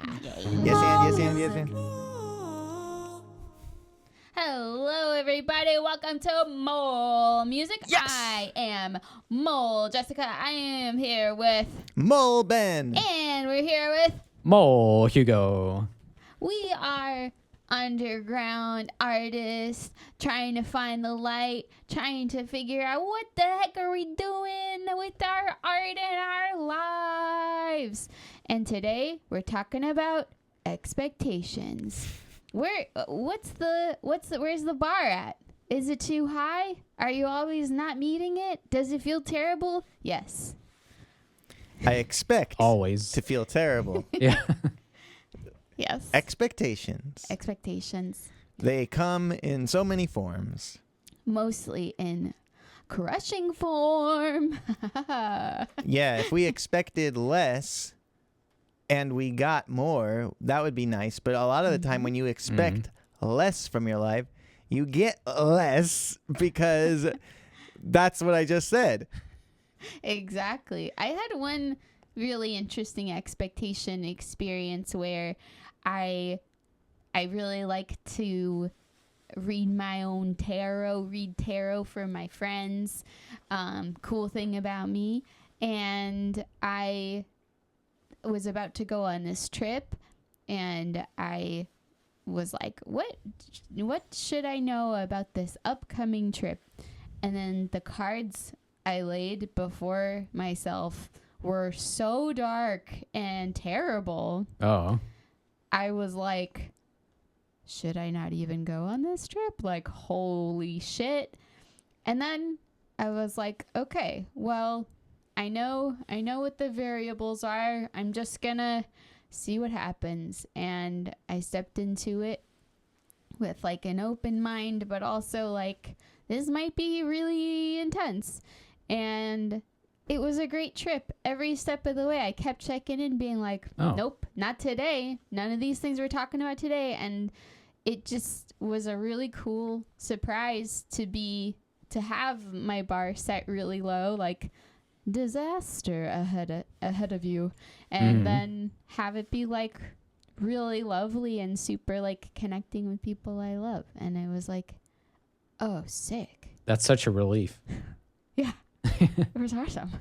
Yes, and. Hello, everybody. Welcome to Mole Music. Yes. I am Mole Jessica. I am here with, Mole Ben. and we're here with, Mole Hugo. we are underground artists trying to find the light, trying to figure out what the heck are we doing with our art and our lives. And today we're talking about expectations. Where's the bar at? Is it too high? Are you always not meeting it? Does it feel terrible? Yes. I expect Always. to feel terrible. Yeah. Yes. Expectations. Expectations. They come in so many forms. Mostly in crushing form. Yeah, if we expected less and we got more, that would be nice. But a lot of the time when you expect less from your life, you get less because that's what I just said. Exactly. I had one really interesting expectation experience where I really like to read my own tarot, read tarot for my friends. Cool thing about me. And I was about to go on this trip and I was like, what should I know about this upcoming trip? And then the cards I laid before myself were so dark and terrible. Oh. I was like, should I not even go on this trip? Like, holy shit. And then I was like, okay, well, I know what the variables are. I'm just gonna see what happens. And I stepped into it with like an open mind, but also like, this might be really intense. And it was a great trip. Every step of the way, I kept checking in, being like, nope, not today. None of these things we're talking about today. And it just was a really cool surprise to have my bar set really low, like disaster ahead of you. And then have it be like really lovely and super like connecting with people I love. And I was like, oh, sick. That's such a relief. Yeah. It was awesome.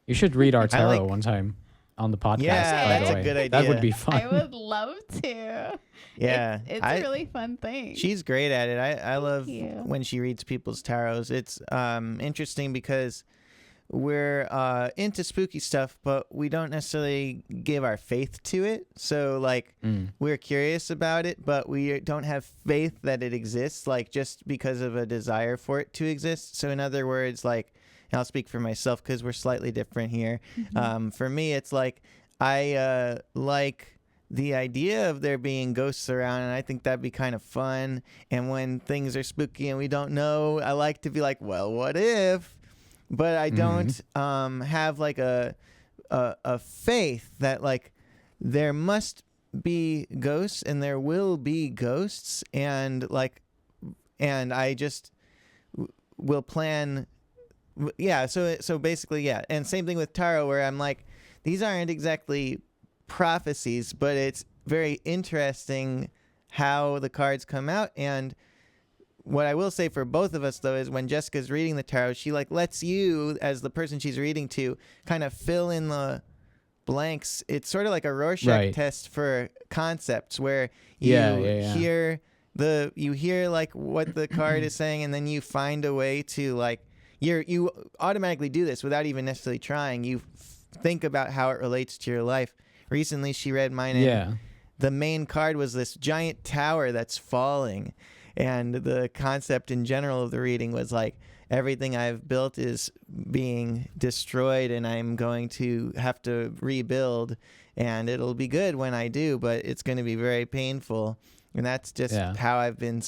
You should read our tarot one time on the podcast. Yeah, by that's the a way. good idea. That would be fun. I would love to. Yeah. It's a really fun thing. She's great at it. I love you. when she reads people's tarots. It's interesting because we're into spooky stuff, but we don't necessarily give our faith to it. So, like, we're curious about it, but we don't have faith that it exists, like, just because of a desire for it to exist. So, in other words, like, and I'll speak for myself because we're slightly different here. For me, it's like I like the idea of there being ghosts around, and I think that'd be kind of fun. And when things are spooky and we don't know, I like to be like, well, what if? But I don't have like a faith that like there must be ghosts and there will be ghosts, and I just will plan. Yeah, so basically, yeah. And same thing with tarot, where I'm like, these aren't exactly prophecies, but it's very interesting how the cards come out. And what I will say for both of us, though, is when Jessica's reading the tarot, she like lets you, as the person she's reading to, kind of fill in the blanks. It's sort of like a Rorschach test for concepts, where you hear like what the card is saying, and then you find a way to like you automatically do this without even necessarily trying. You think about how it relates to your life. Recently, she read mine, and the main card was this giant tower that's falling. And the concept in general of the reading was like, everything I've built is being destroyed and I'm going to have to rebuild, and it'll be good when I do, but it's going to be very painful. And that's just how I've been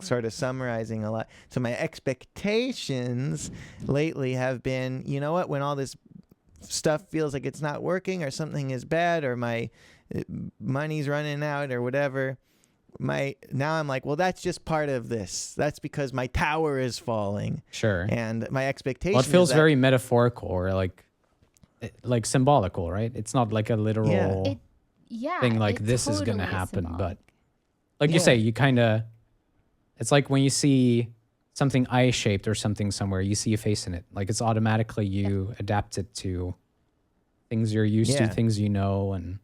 sort of summarizing a lot. So my expectations lately have been, you know what, when all this stuff feels like it's not working or something is bad or my money's running out or whatever, now I'm like, well, that's just part of this. That's because my tower is falling. Sure. And my expectation. Well, it feels very metaphorical or like symbolical, right? It's not like a literal. yeah, thing like it's this is gonna totally happen, symbolic. but like you Yeah. say, you kind of, it's like when you see something eye shaped or something somewhere, you see a face in it. Like it's automatically you adapt it to things you're used to, Yeah. things you know, and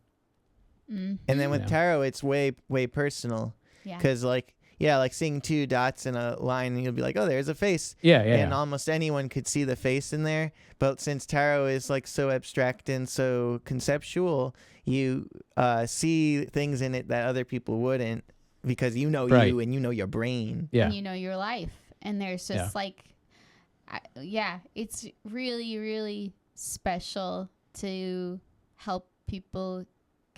Mm-hmm. And then with Yeah. tarot, it's way personal Yeah. because like seeing two dots in a line, and you'll be like, oh, there's a face. yeah, And almost anyone could see the face in there. But since tarot is like so abstract and so conceptual, you see things in it that other people wouldn't because you know Right. you and you know your brain. yeah, And you know your life. And there's just like, it's really, really special to help people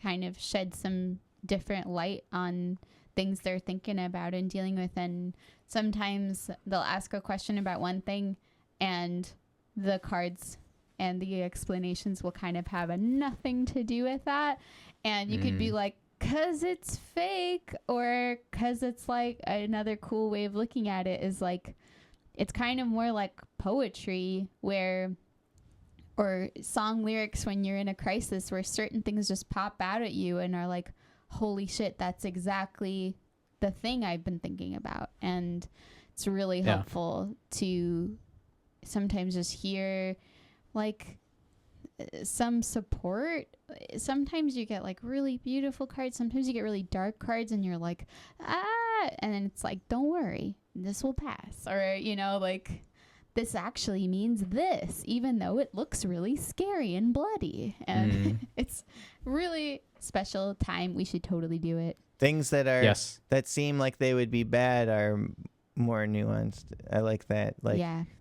kind of shed some different light on things they're thinking about and dealing with. And sometimes they'll ask a question about one thing and the cards and the explanations will kind of have nothing to do with that. And you could be like, because it's fake, or because it's like another cool way of looking at it is like, it's kind of more like poetry or song lyrics when you're in a crisis where certain things just pop out at you and are like, holy shit, that's exactly the thing I've been thinking about. And it's really helpful to sometimes just hear like some support. Sometimes you get like really beautiful cards. Sometimes you get really dark cards and you're like, and then it's like, don't worry, this will pass. Or, like, this actually means this, even though it looks really scary and bloody. And it's really special time. We should totally do it. Things that are yes, that seem like they would be bad are more nuanced. I like that. Like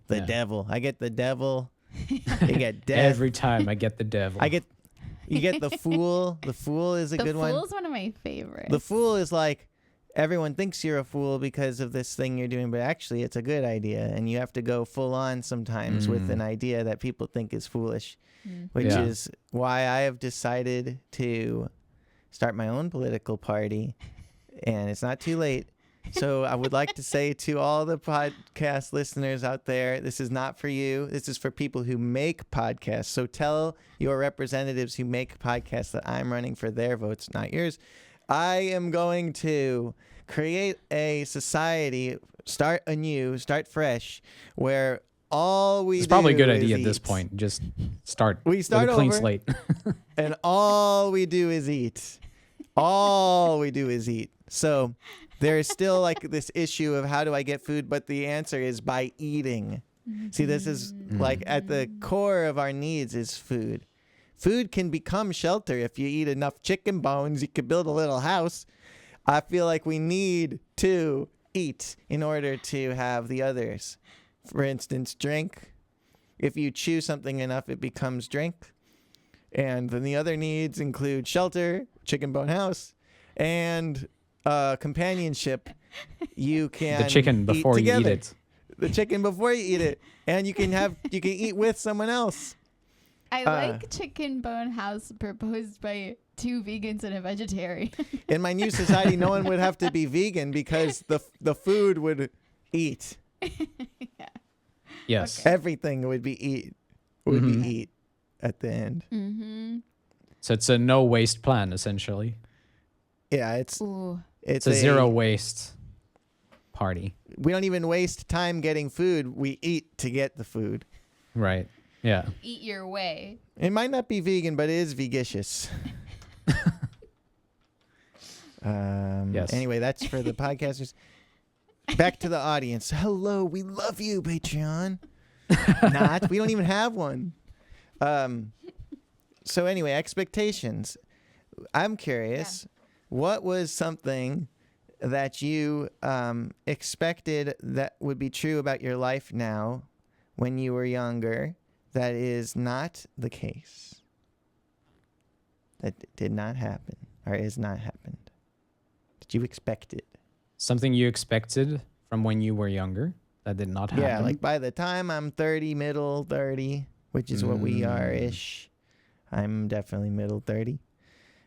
the Yeah. devil. I get the devil. You get death. every time I get the devil. You get the fool. The fool is a The good one. Fool's one of my favorites. The fool is like everyone thinks you're a fool because of this thing you're doing, but actually it's a good idea, and you have to go full on sometimes with an idea that people think is foolish, which Yeah. is why I have decided to start my own political party, and it's not too late. So I would like to say to all the podcast listeners out there, this is not for you. This is for people who make podcasts. So tell your representatives who make podcasts that I'm running for their votes, not yours. I am going to create a society, start anew, start fresh, where all we it's probably a good is idea at this eat. point. Just start. We start with a clean over. slate. And all we do is eat. All we do is eat. So there is still like this issue of how do I get food, but the answer is by eating. See, this is like at the core of our needs is food. Food can become shelter. If you eat enough chicken bones, you could build a little house. I feel like we need to eat in order to have the others. For instance, drink. If you chew something enough, it becomes drink. And then the other needs include shelter, chicken bone house, and companionship. You can The chicken before you eat together. it. The chicken before you eat it, and you can eat with someone else. I like Chicken Bone House proposed by two vegans and a vegetarian. In my new society, no one would have to be vegan because the food would eat. Yes. Everything would be eat at the end. Mm-hmm. So it's a no waste plan essentially. Yeah, it's Ooh. It's a zero waste party. We don't even waste time getting food. We eat to get the food. Right. Yeah. Eat your way. It might not be vegan, but it is vegicious. Yes. Anyway, that's for the podcasters. Back to the audience. Hello, we love you, Patreon. Not. We don't even have one. So anyway, expectations. I'm curious. What was something that you expected that would be true about your life now when you were younger that is not the case? That did not happen or is not happened. Did you expect it? Something you expected from when you were younger that did not happen. Yeah, like by the time I'm 30, middle 30, which is what we are-ish. I'm definitely middle 30.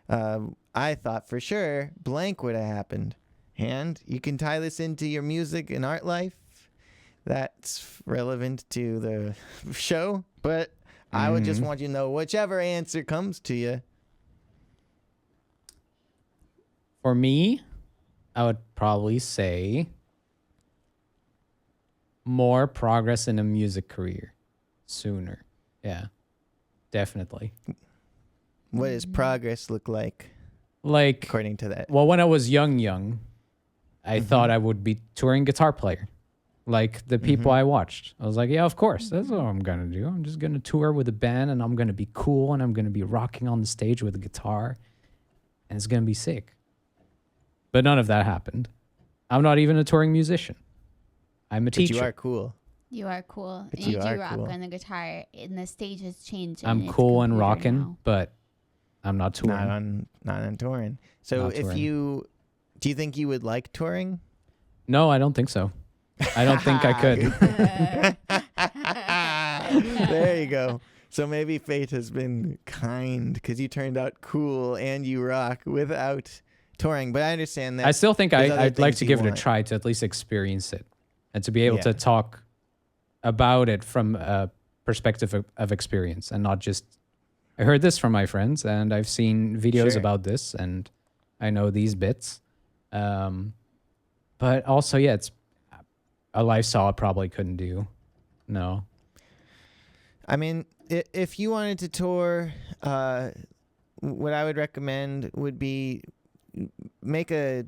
I thought for sure blank would have happened. And you can tie this into your music and art life. That's relevant to the show. But I would just want you to know whichever answer comes to you. For me, I would probably say more progress in a music career sooner. Yeah, definitely. What does progress look like Like, according to that? well, when I was young, I thought I would be touring guitar player. Like the people I watched. I was like, yeah, of course. That's what I'm going to do. I'm just going to tour with a band and I'm going to be cool and I'm going to be rocking on the stage with a guitar and it's going to be sick. But none of that happened. I'm not even a touring musician. I'm a But teacher. you are cool. You are cool. But You you do are rock cool. on the guitar, and the stage has changed. I'm and it's cool and computer rocking, now. but I'm not touring. Not on touring. So Not if touring. do you think you would like touring? No, I don't think so. I don't think I could. There you go. So maybe fate has been kind because you turned out cool and you rock without touring. But I understand that. I still think there's other I'd like things to you give it a want. try to at least experience it and to be able Yeah. to talk about it from a perspective of experience and not just, I heard this from my friends and I've seen videos Sure. about this and I know these bits. But also, yeah, it's a lifestyle I probably couldn't do. No. I mean, if you wanted to tour, what I would recommend would be make a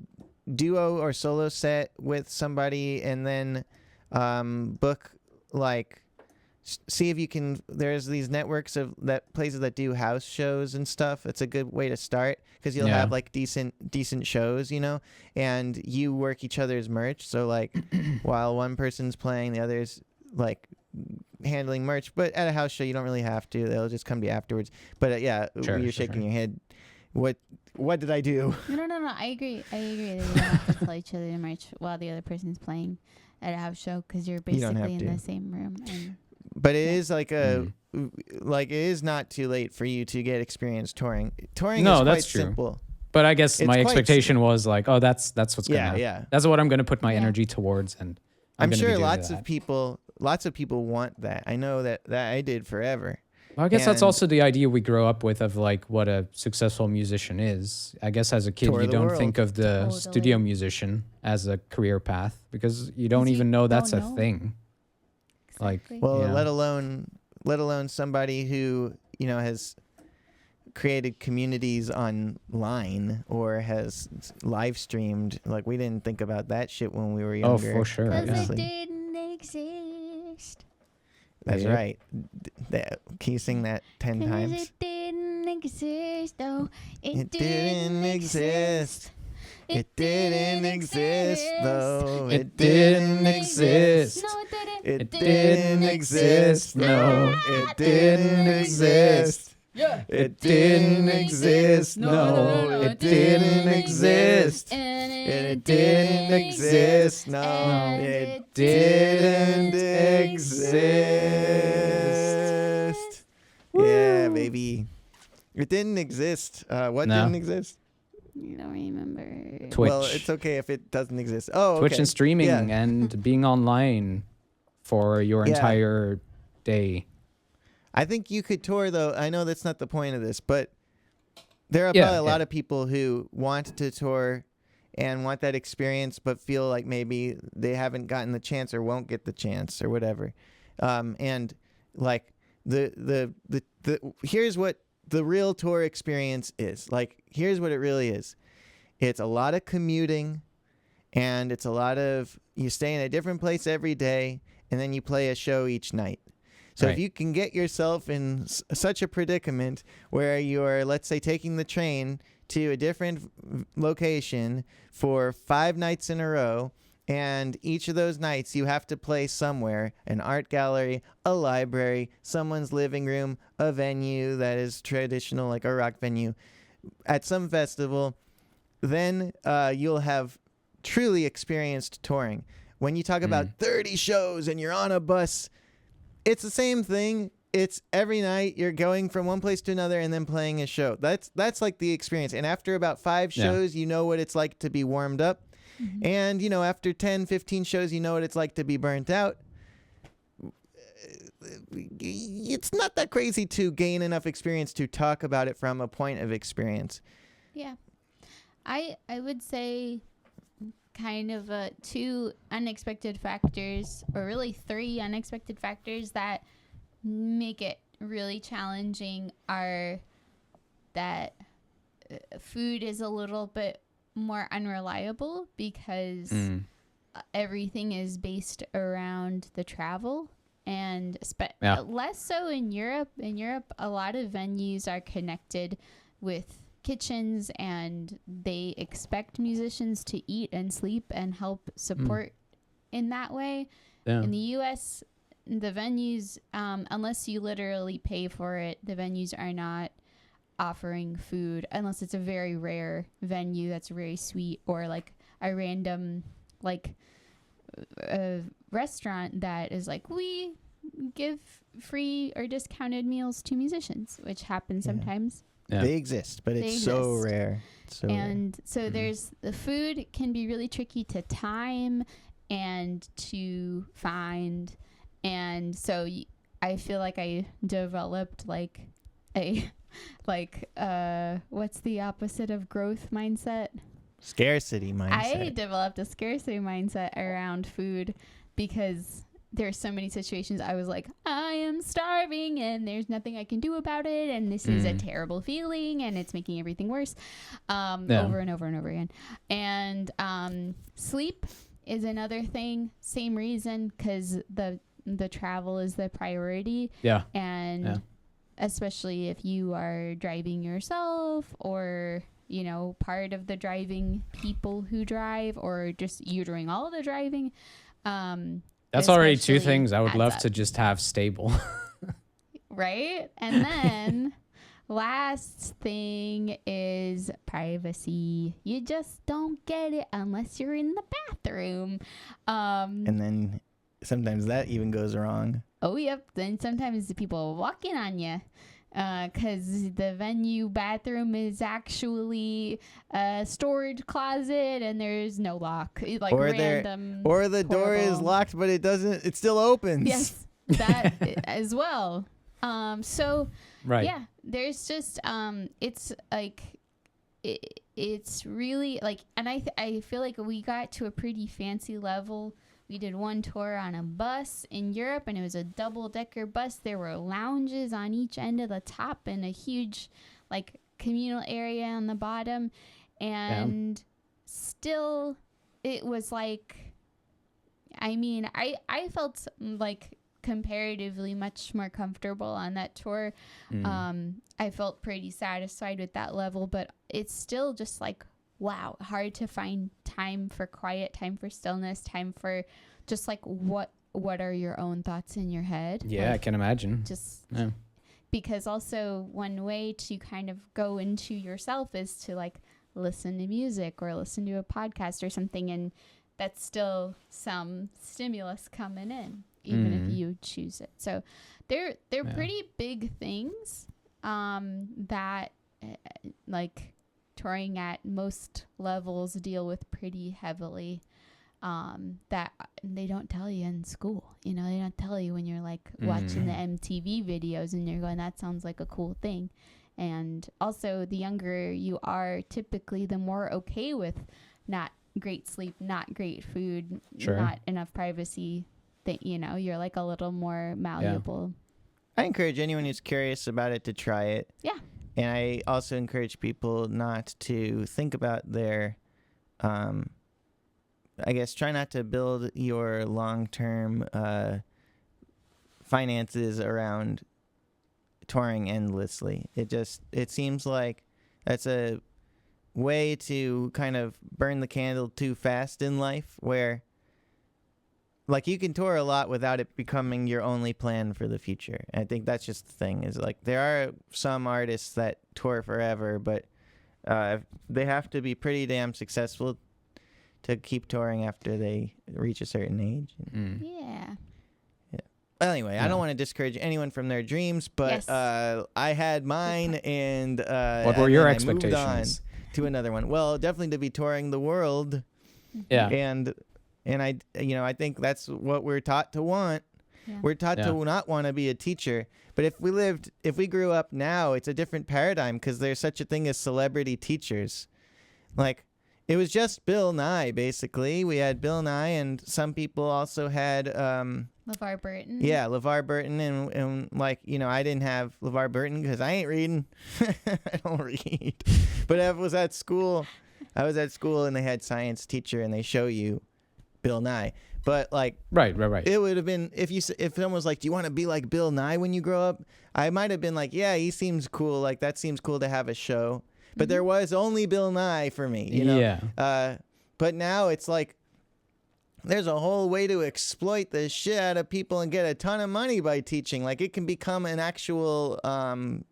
duo or solo set with somebody and then book like see if you can. There's these networks of that places that do house shows and stuff. It's a good way to start because you'll Yeah. have like decent shows, you know, and you work each other's merch. So like while one person's playing, the other's like handling merch. But at a house show, you don't really have to. They'll just come to you afterwards. But yeah, Sure, you're sure, shaking sure. your head. What did I do? No. I agree. That you don't have to tell each other the merch while the other person's playing at a house show because you're You don't basically have in to. the same room. And But it Yeah. is like like it is not too late for you to get experience touring. Touring No, is that's quite true. simple. But I guess It's my quite expectation was like, oh, that's what's Yeah, gonna, yeah. that's what I'm gonna put my Yeah. energy towards, and I'm gonna be sure doing lots that. of people want that. I know that I did forever. Well, I guess that's and- also the idea we grow up with of like what a successful musician is. I guess as a kid, Tour you the don't world. think of the Totally. studio musician as a career path because you don't 'Cause you even know that's don't a know. thing. Like, Exactly. Well, Yeah. let alone somebody who, you know, has created communities online or has live streamed. Like we didn't think about that shit when we were Oh, younger. for sure. Because Yeah. it obviously. didn't exist. That's Yep. right. Can you sing that 10 'Cause times? it didn't exist. Oh, It didn't exist. It didn't exist, though. It didn't exist. No, it didn't. It didn't exist, no. It didn't exist. It didn't exist, no. It didn't exist. And It didn't exist, no. And It didn't didn't exist. Yeah, baby. It didn't exist. What No. didn't exist? You don't remember. Twitch. Well, it's okay if it doesn't exist. Oh, Twitch okay. and streaming Yeah. and being online for your Yeah. entire day. I think you could tour though. I know that's not the point of this, but there are Yeah, probably a lot yeah. of people who want to tour and want that experience, but feel like maybe they haven't gotten the chance or won't get the chance or whatever. And like the here's what the real tour experience is. Like here's what it really is. It's a lot of commuting, and it's a lot of you stay in a different place every day, and then you play a show each night. So if Right. you can get yourself in such a predicament where you're, let's say, taking the train to a different location for 5 nights in a row, and each of those nights you have to play somewhere, an art gallery, a library, someone's living room, a venue that is traditional, like a rock venue, at some festival, then you'll have truly experienced touring. When you talk about 30 shows and you're on a bus, it's the same thing. It's every night you're going from one place to another and then playing a show. That's like the experience. And after about 5 Yeah. shows, you know what it's like to be warmed up. And, you know, after 10, 15 shows, you know what it's like to be burnt out. It's not that crazy to gain enough experience to talk about it from a point of experience. Yeah. I would say kind of two unexpected factors, or really three unexpected factors that make it really challenging are that food is a little bit more unreliable because everything is based around the travel, and less so in Europe. In Europe, a lot of venues are connected with kitchens, and they expect musicians to eat and sleep and help support in that way. Yeah. In the US, the venues, unless you literally pay for it, the venues are not offering food unless it's a very rare venue that's very sweet, or like a random like a restaurant that is like, we give free or discounted meals to musicians, which happens sometimes. Yeah. They exist, but it's so rare. So and so there's the food can be really tricky to time and to find. And so I feel like I developed like a what's the opposite of growth mindset? Scarcity mindset. I developed a scarcity mindset around food because there's so many situations I was like, I am starving and there's nothing I can do about it, and this is a terrible feeling and it's making everything worse, over and over and over again. And sleep is another thing, same reason, because the travel is the priority. And especially if you are driving yourself, or you know, part of the driving people who drive, or just you doing all the driving. That's already two things I would love to just have stable. Right? And then last thing is privacy. You just don't get it unless you're in the bathroom. And then sometimes that even goes wrong. Oh, yep. Then sometimes the people walk in on you. Because the venue bathroom is actually a storage closet and there's no lock. Like or random. Or the door is locked, but it still opens. Yes, that as well. So, right. Yeah, there's just, it's like, it's really like, and I feel like we got to a pretty fancy level. We did one tour on a bus in Europe, and it was a double-decker bus. There were lounges on each end of the top and a huge, like, communal area on the bottom. And still, it was like, I mean, I felt, like, comparatively much more comfortable on that tour. I felt pretty satisfied with that level, but it's still just, like, wow, hard to find time for quiet, time for stillness, time for just like what are your own thoughts in your head. Yeah, like, I can imagine. Just because also one way to kind of go into yourself is to like listen to music or listen to a podcast or something, and that's still some stimulus coming in, even if you choose it. So they're pretty big things that like touring at most levels deal with pretty heavily, that they don't tell you in school. You know, they don't tell you when you're like watching the MTV videos and you're going, that sounds like a cool thing. And also the younger you are, typically the more okay with not great sleep, not great food, not enough privacy, that, you know, you're like a little more malleable. I encourage anyone who's curious about it to try it. Yeah. And I also encourage people not to think about their, I guess, try not to build your long-term finances around touring endlessly. It seems like that's a way to kind of burn the candle too fast in life, where like you can tour a lot without it becoming your only plan for the future. I think that's just the thing, is like there are some artists that tour forever, but they have to be pretty damn successful to keep touring after they reach a certain age. Yeah. Well, anyway, I don't want to discourage anyone from their dreams, but I had mine, and what were your expectations? I moved on to another one. Well, definitely to be touring the world. Yeah. And I think that's what we're taught to want. Yeah. We're taught to not want to be a teacher. But if we grew up now, it's a different paradigm, because there's such a thing as celebrity teachers. like it was just Bill Nye basically. We had Bill Nye, and some people also had LeVar Burton. yeah, LeVar Burton, and like, you know, I didn't have LeVar Burton because I ain't reading. I don't read. But I was at school and they had science teacher and they show you Bill Nye. But like, Right. it would have been if someone was like, "Do you want to be like Bill Nye when you grow up?" I might have been like, "Yeah, he seems cool. Like that seems cool to have a show." But there was only Bill Nye for me, you know. Yeah. But now it's like there's a whole way to exploit the shit out of people and get a ton of money by teaching. Like it can become an actual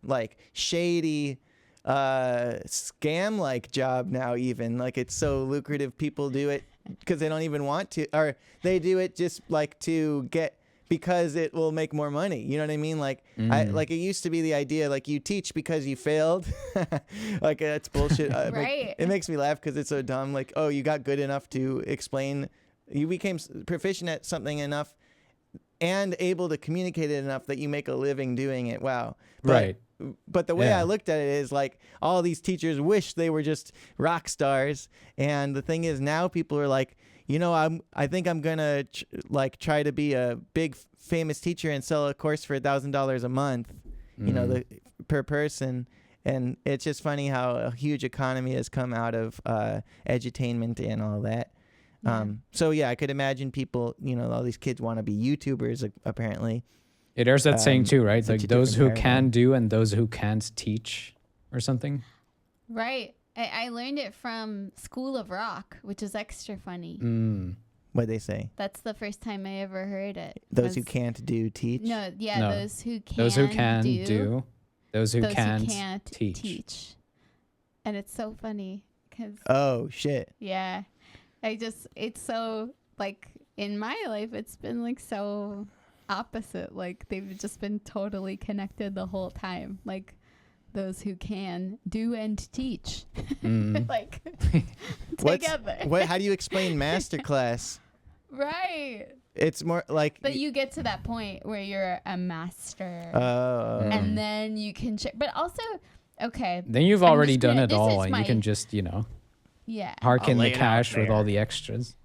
like shady scam like job now. Even like it's so lucrative, people do it because they don't even want to, or they do it just like to get, because it will make more money. You know what I mean? Like like it used to be the idea like you teach because you failed. Like that's bullshit. Right. It makes me laugh because it's so dumb. Like, oh, you got good enough to explain, you became proficient at something enough and able to communicate it enough that you make a living doing it. Wow. Right. But the way Yeah. I looked at it is like all these teachers wish they were just rock stars. And the thing is now people are like, you know, I think I'm going to try to be a big famous teacher and sell a course for $1,000 a month, you know, per person. And it's just funny how a huge economy has come out of edutainment and all that. So yeah, I could imagine people, you know, all these kids want to be YouTubers apparently. There's that saying too, right? such Like a those who different can paradigm. do and those who can't teach or something. Right. I learned it from School of Rock, which is extra funny. What'd they say? That's the first time I ever heard it. Those who was- can't do teach? No, yeah, No. those who can Those who can do, do, those who those can't, who can't teach. And it's so funny because, Oh, shit. yeah, it's so, like, in my life, it's been, like, so opposite. Like, they've just been totally connected the whole time. Like, those who can do and teach. Like, together. How do you explain masterclass? Right. It's more like... But you get to that point where you're a master. Oh. And then you can check. But also, okay. Then you've I'm already just done gonna- it this all, is and my- you can just, you know, Yeah. hark in lay the it out cash with all there. the extras.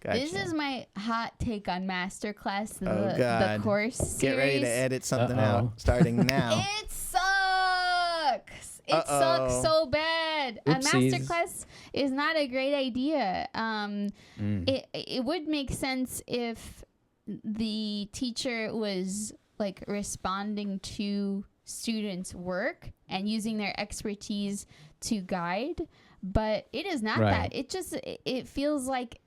Gotcha. This is my hot take on Masterclass, Oh, the God. course series. Get ready to edit something Uh-oh. out starting now. It sucks. It Uh-oh. sucks so bad. A Oopsies. masterclass is not a great idea. It would make sense if the teacher was like responding to students' work and using their expertise to guide, but it is not Right. that. It feels like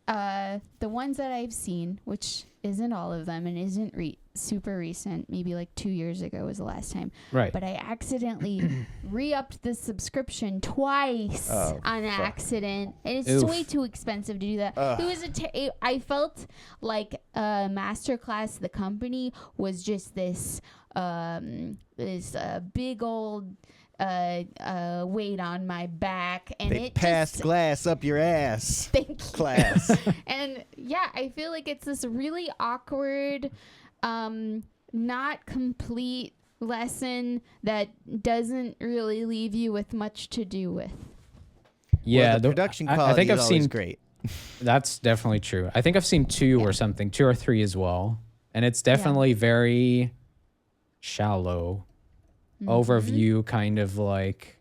the ones that I've seen, which isn't all of them and isn't super recent, maybe like 2 years ago was the last time, Right. but I accidentally re-upped the subscription twice Oh, on fuck. accident, and it's Oof. way too expensive to do that. Ugh. It was I felt like Masterclass, the company, was just this big old weight on my back, and They it passed just glass up your ass. thank you. Class. And yeah, I feel like it's this really awkward, not complete lesson that doesn't really leave you with much to do with. Yeah, Well, the production quality I think is I've always seen great. That's definitely true. I think I've seen two or something, 2 or 3 as well, and it's definitely very shallow overview, kind of like,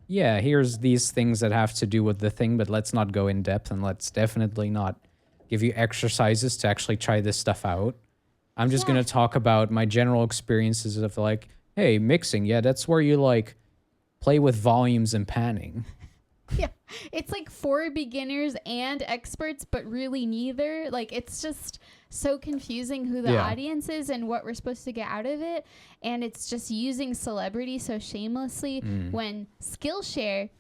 yeah, here's these things that have to do with the thing, but let's not go in depth, and let's definitely not give you exercises to actually try this stuff out. I'm just Yeah. going to talk about my general experiences of like, hey, mixing. Yeah, that's where you like play with volumes and panning. Yeah, it's like for beginners and experts, but really neither. Like, it's just so confusing who the Yeah. audience is and what we're supposed to get out of it. And it's just using celebrity so shamelessly when Skillshare,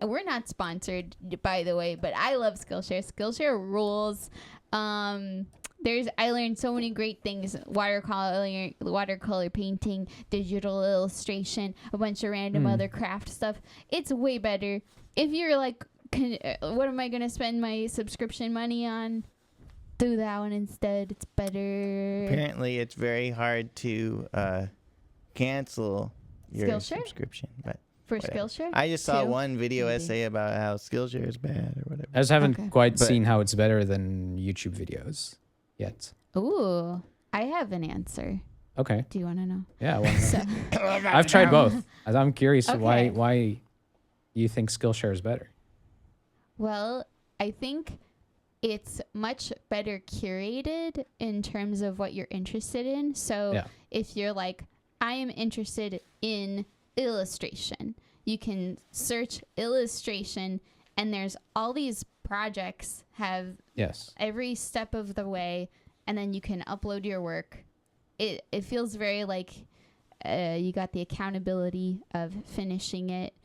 we're not sponsored, by the way, but I love Skillshare. Skillshare rules. I learned so many great things: watercolor painting, digital illustration, a bunch of random other craft stuff. It's way better. If you're like, what am I gonna spend my subscription money on? Do that one instead. It's better. Apparently, it's very hard to cancel your Skillshare? subscription. But For whatever. Skillshare? I just saw 2? one video Maybe. essay about how Skillshare is bad or whatever. I just haven't Okay. quite But- seen how it's better than YouTube videos yet. Ooh, I have an answer. Okay. Do you want to know? Yeah, I wanna know. So, I've tried both. I'm curious Okay. why you think Skillshare is better. well, I think it's much better curated in terms of what you're interested in. So Yeah. if you're like, I am interested in illustration, you can search illustration, and there's all these projects have Yes. every step of the way, and then you can upload your work. It feels very like you got the accountability of finishing it.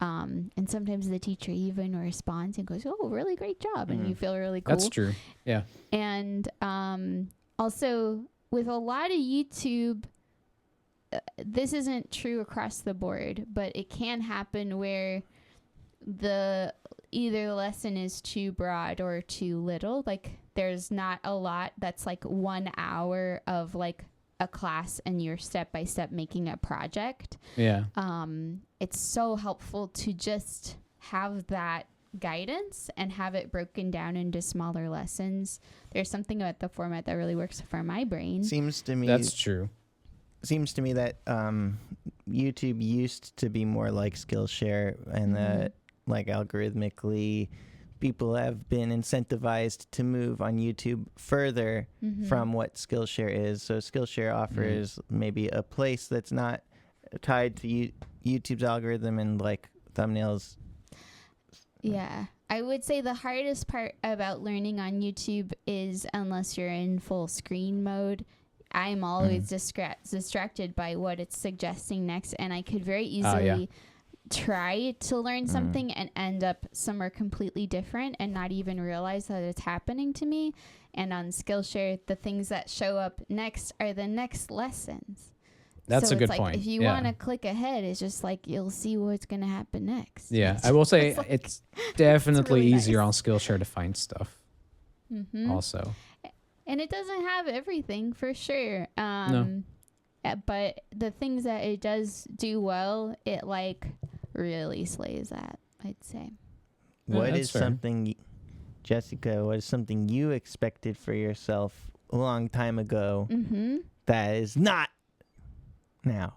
And sometimes the teacher even responds and goes, "Oh, really great job," and you feel really cool. That's true. Yeah. And also with a lot of YouTube, this isn't true across the board, but it can happen where either the lesson is too broad or too little. Like there's not a lot that's like 1 hour of like a class and you're step by step making a project. Yeah. It's so helpful to just have that guidance and have it broken down into smaller lessons. There's something about the format that really works for my brain. Seems to me That's true. that YouTube used to be more like Skillshare, and that like algorithmically people have been incentivized to move on YouTube further from what Skillshare is. So Skillshare offers maybe a place that's not tied to YouTube's algorithm and like thumbnails. Yeah. I would say the hardest part about learning on YouTube is unless you're in full screen mode, I'm always distracted by what it's suggesting next, and I could very easily try to learn something and end up somewhere completely different and not even realize that it's happening to me. And on Skillshare, the things that show up next are the next lessons. That's So a good it's like, point. if you want to click ahead, it's just like you'll see what's going to happen next. Yeah, I will say It's like- it's definitely really easier nice. on Skillshare to find stuff. Also, And it doesn't have everything for sure. But the things that it does do well, it like really slays at, I'd say. Yeah, What that's is fair. something, Jessica, what is something you expected for yourself a long time ago that is not now?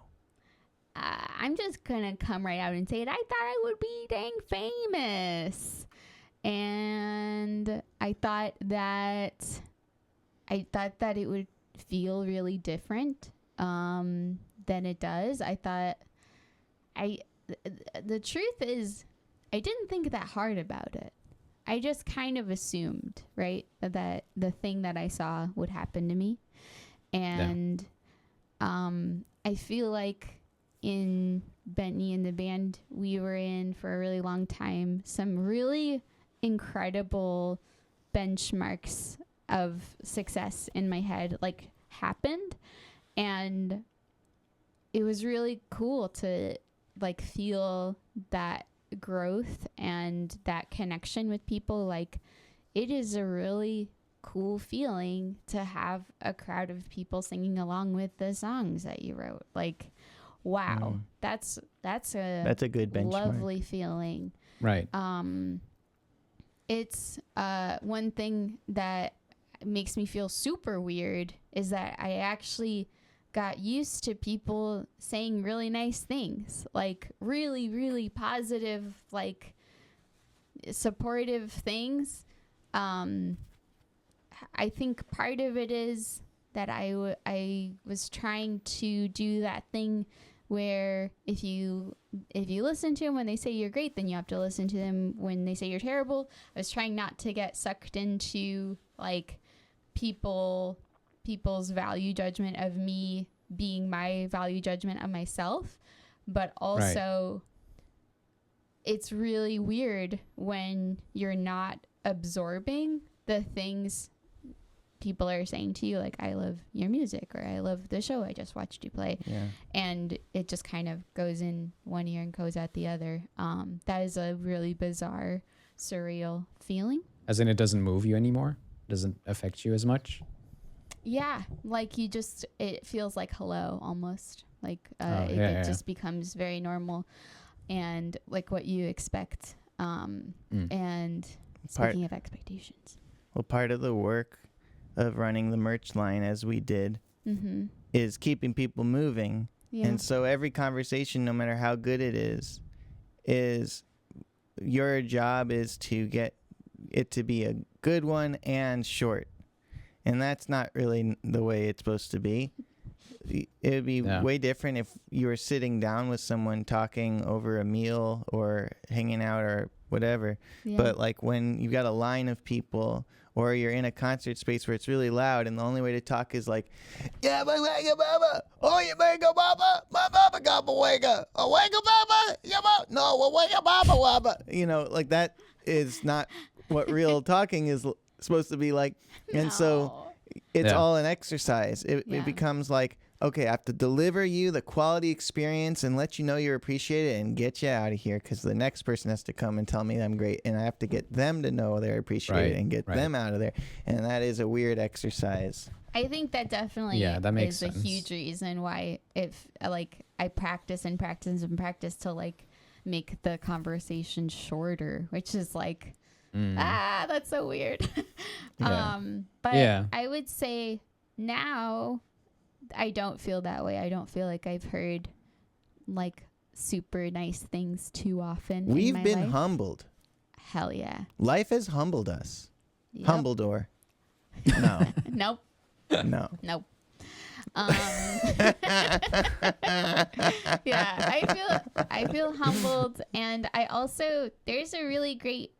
I'm just going to come right out and say it. I thought I would be dang famous. And I thought that it would feel really different than it does. I thought the truth is I didn't think that hard about it. I just kind of assumed, right, that the thing that I saw would happen to me. And I feel like in Bentley and the band we were in for a really long time, some really incredible benchmarks of success in my head like happened, and it was really cool to like feel that growth and that connection with people. Like it is a really cool feeling to have a crowd of people singing along with the songs that you wrote. Like wow, that's That's a good benchmark. lovely feeling. right. It's one thing that makes me feel super weird is that I actually got used to people saying really nice things, like really, really positive, like supportive things. I think part of it is that I was trying to do that thing where if you listen to them when they say you're great, then you have to listen to them when they say you're terrible. I was trying not to get sucked into like people's value judgment of me being my value judgment of myself, but also it's really weird when you're not absorbing the things people are saying to you, like I love your music or I love the show I just watched you play. Yeah. And it just kind of goes in one ear and goes out the other. That is a really bizarre, surreal feeling. As in, it doesn't move you anymore. Doesn't affect you as much. Yeah, like it feels like hello almost. Like it yeah. just becomes very normal. and like what you expect. And Part- speaking of expectations. Well, part of the work of running the merch line as we did is keeping people moving. Yeah. And so every conversation, no matter how good it is your job is to get it to be a good one and short. And that's not really the way it's supposed to be. It would be way different if you were sitting down with someone talking over a meal or hanging out or whatever. Yeah. But like when you've got a line of people or you're in a concert space where it's really loud and the only way to talk is like, yeah, my wanga mama, oh, you wanga mama, my mama got my wanga, a wanga mama, yeah, no, a wanga mama, wama. You know, like that is not what real talking is supposed to be like. And so it's all an exercise. It becomes like, okay, I have to deliver you the quality experience and let you know you're appreciated and get you out of here because the next person has to come and tell me I'm great. And I have to get them to know they're appreciated and get them out of there. And that is a weird exercise. I think that definitely that makes is sense. a huge reason why if like I practice and practice and practice to like make the conversation shorter, which is like, that's so weird. But I would say now I don't feel that way. I don't feel like I've heard like super nice things too often. We've in my been life. humbled. Hell yeah. Life has humbled us. Yep. Humbledore. No. Nope. No. Nope. Yeah, I feel humbled, and I also there's a really great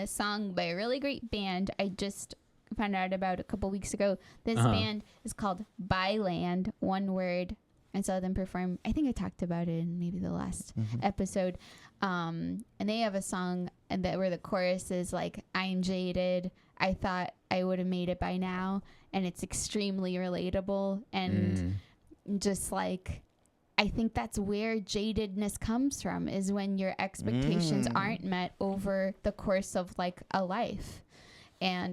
song by a really great band I just found out about a couple weeks ago. This band is called Byland, one word. I saw them perform. I think I talked about it in maybe the last episode. And they have a song where the chorus is like, I'm jaded. I thought I would have made it by now. And it's extremely relatable. And just like, I think that's where jadedness comes from, is when your expectations aren't met over the course of like a life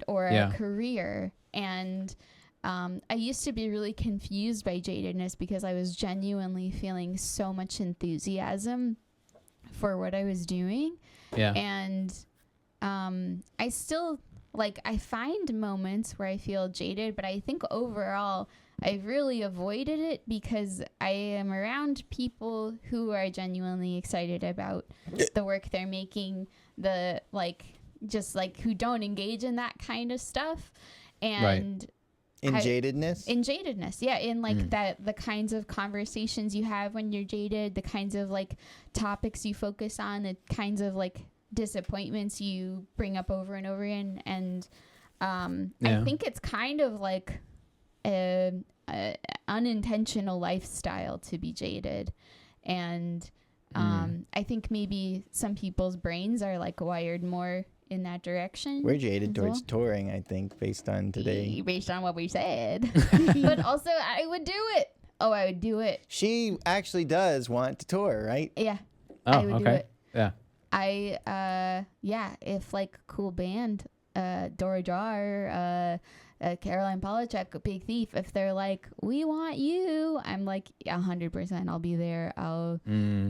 or a career. And I used to be really confused by jadedness because I was genuinely feeling so much enthusiasm for what I was doing. Yeah. And I still, like, I find moments where I feel jaded, but I think overall I've really avoided it because I am around people who are genuinely excited about the work they're making, just like who don't engage in that kind of stuff. And in jadedness, yeah, in like the kinds of conversations you have when you're jaded, the kinds of like topics you focus on, the kinds of like disappointments you bring up over and over again. And I think it's kind of like a unintentional lifestyle to be jaded. And I think maybe some people's brains are like wired more in that direction. We're jaded towards touring, I think, based on today. Based on what we said. But also, I would do it. Oh, I would do it. She actually does want to tour, right? Yeah. Oh, I would do it. Yeah. If like a cool band, Dora Jar, Caroline Polachek, Big Thief, if they're like, we want you, I'm like, 100%, I'll be there. I'll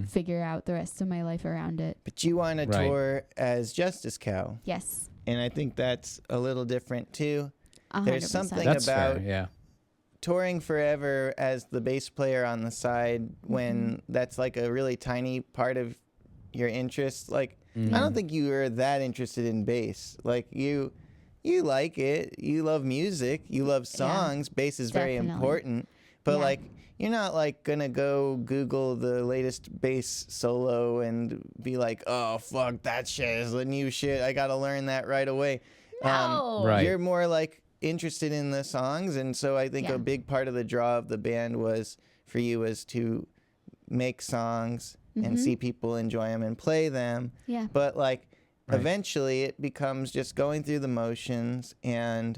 figure out the rest of my life around it. But you want to tour as Justice Cow. Yes. And I think that's a little different too. 100%. There's something That's about fair, touring forever as the bass player on the side when that's like a really tiny part of your interest. Like, I don't think you are that interested in bass. Like, you like it. You love music. You love songs. Bass is very important. But like, you're not like gonna go Google the latest bass solo and be like, oh fuck, that shit is the new shit. I gotta learn that right away. No. You're more like interested in the songs, and so I think a big part of the draw of the band was to make songs and see people enjoy them and play them. Yeah. But like. Eventually, it becomes just going through the motions, and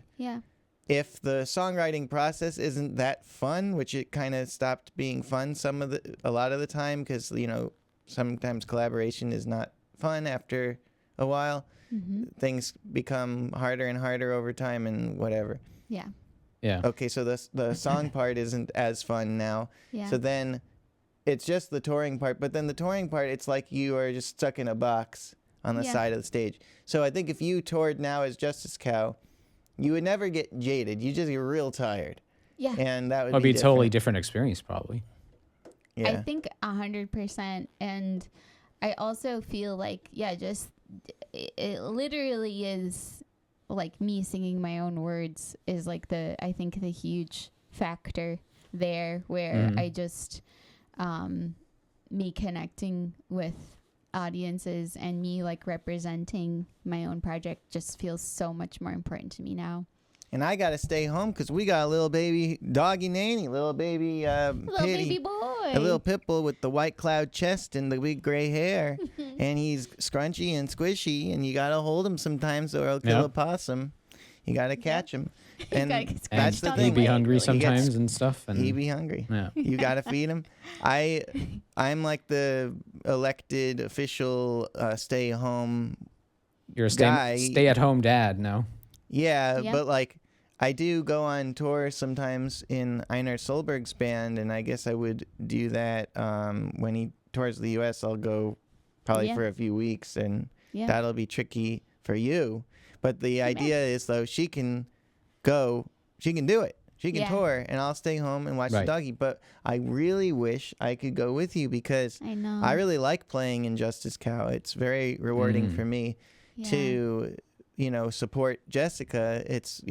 if the songwriting process isn't that fun, which it kind of stopped being fun a lot of the time, because sometimes collaboration is not fun after a while. Things become harder and harder over time, and whatever. Yeah. Okay, so the song part isn't as fun now. Yeah. So then it's just the touring part. But then the touring part, it's like you are just stuck in a box on the Yeah. side of the stage. So I think if you toured now as Justice Cow, you would never get jaded. You just get real tired. Yeah. And that would It'll be a different. totally different experience, probably. Yeah. I think 100%. And I also feel like, yeah, just it literally is like me singing my own words is like I think the huge factor there where I just, me connecting with audiences and me like representing my own project just feels so much more important to me now. And I got to stay home because we got a little baby doggy nanny, little baby Little pitty, baby boy. a little pit bull with the white cloud chest and the big gray hair. And he's scrunchy and squishy, and you got to hold him sometimes or he'll kill Yeah. a possum. You got to catch him. And gotta get And that's the on thing. he'd be leg, hungry really. sometimes and stuff. And He be hungry. yeah. You got to feed him. I'm like the elected official stay home. You're a Guy- stay-at-home dad now. Yeah, Yeah. but like I do go on tour sometimes in Einar Solberg's band, and I guess I would do that when he tours the U.S. I'll go probably Yeah. for a few weeks, and Yeah. that'll be tricky for you. But the idea is, though, she can do it. She can Yeah. tour, and I'll stay home and watch the Right. doggy. But I really wish I could go with you because I know. I really like playing in Justice Cow. It's very rewarding Mm. for me Yeah. to, support Jessica. It's,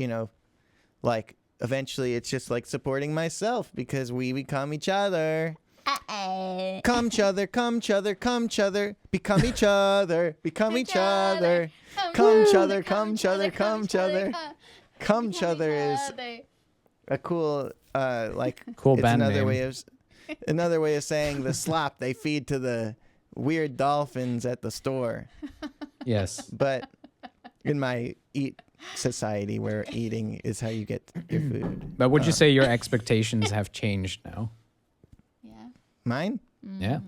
like eventually it's just like supporting myself because we become each other. Come each other, come each other, come each other, become each other, become each other. Come each other, come each other, come each other. Come each other is a cool like Cool it's band another name. another way of saying the slop they feed to the weird dolphins at the store. Yes. But in my eat society where eating is how you get your food. But would you say your expectations have changed now? Yeah. Mine Yeah.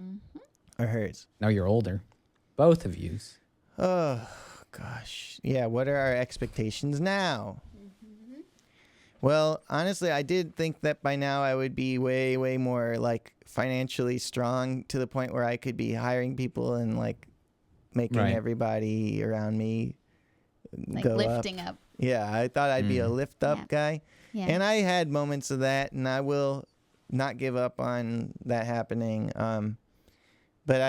or hers? Now you're older. Both of yous. Oh gosh. Yeah, what are our expectations now? Well, honestly, I did think that by now I would be way, way more like financially strong to the point where I could be hiring people and like making Right. everybody around me Like go lifting up. up. Yeah, I thought I'd be a Mm. lift up Yeah. guy. Yeah. And I had moments of that, and I will not give up on that happening. But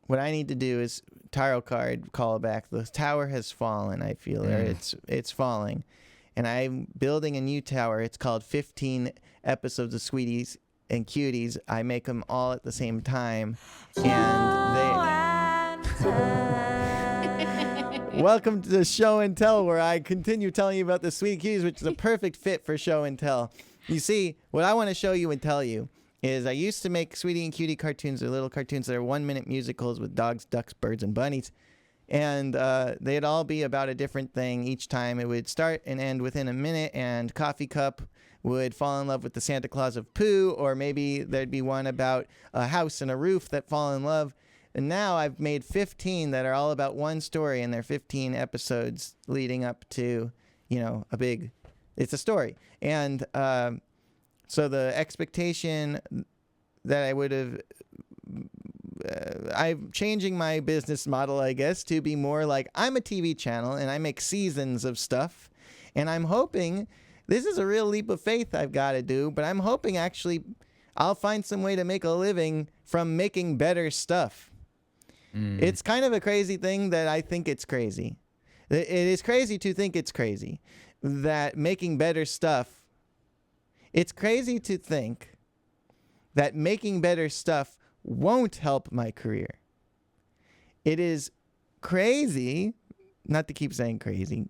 what I need to do is tarot card call back. The tower has fallen. I feel or it's falling, and I'm building a new tower. It's called 15 episodes of Sweeties and Cuties. I make them all at the same time, and they. Welcome to the show and tell, where I continue telling you about the Sweet Cuties, which is a perfect fit for show and tell. You see, what I want to show you and tell you is I used to make Sweetie and Cutie cartoons. They're little cartoons that are 1-minute musicals with dogs, ducks, birds, and bunnies. And they'd all be about a different thing each time. It would start and end within a minute, and Coffee Cup would fall in love with the Santa Claus of Pooh, or maybe there'd be one about a house and a roof that fall in love. And now I've made 15 that are all about one story, and they're 15 episodes leading up to, it's a story. And so the expectation that I would have, I'm changing my business model, I guess, to be more like I'm a TV channel and I make seasons of stuff. And I'm hoping, this is a real leap of faith I've got to do, but I'm hoping actually I'll find some way to make a living from making better stuff. It's kind of a crazy thing that I think it's crazy. It is crazy to think it's crazy that making better stuff. It's crazy to think that making better stuff won't help my career. It is crazy, not to keep saying crazy.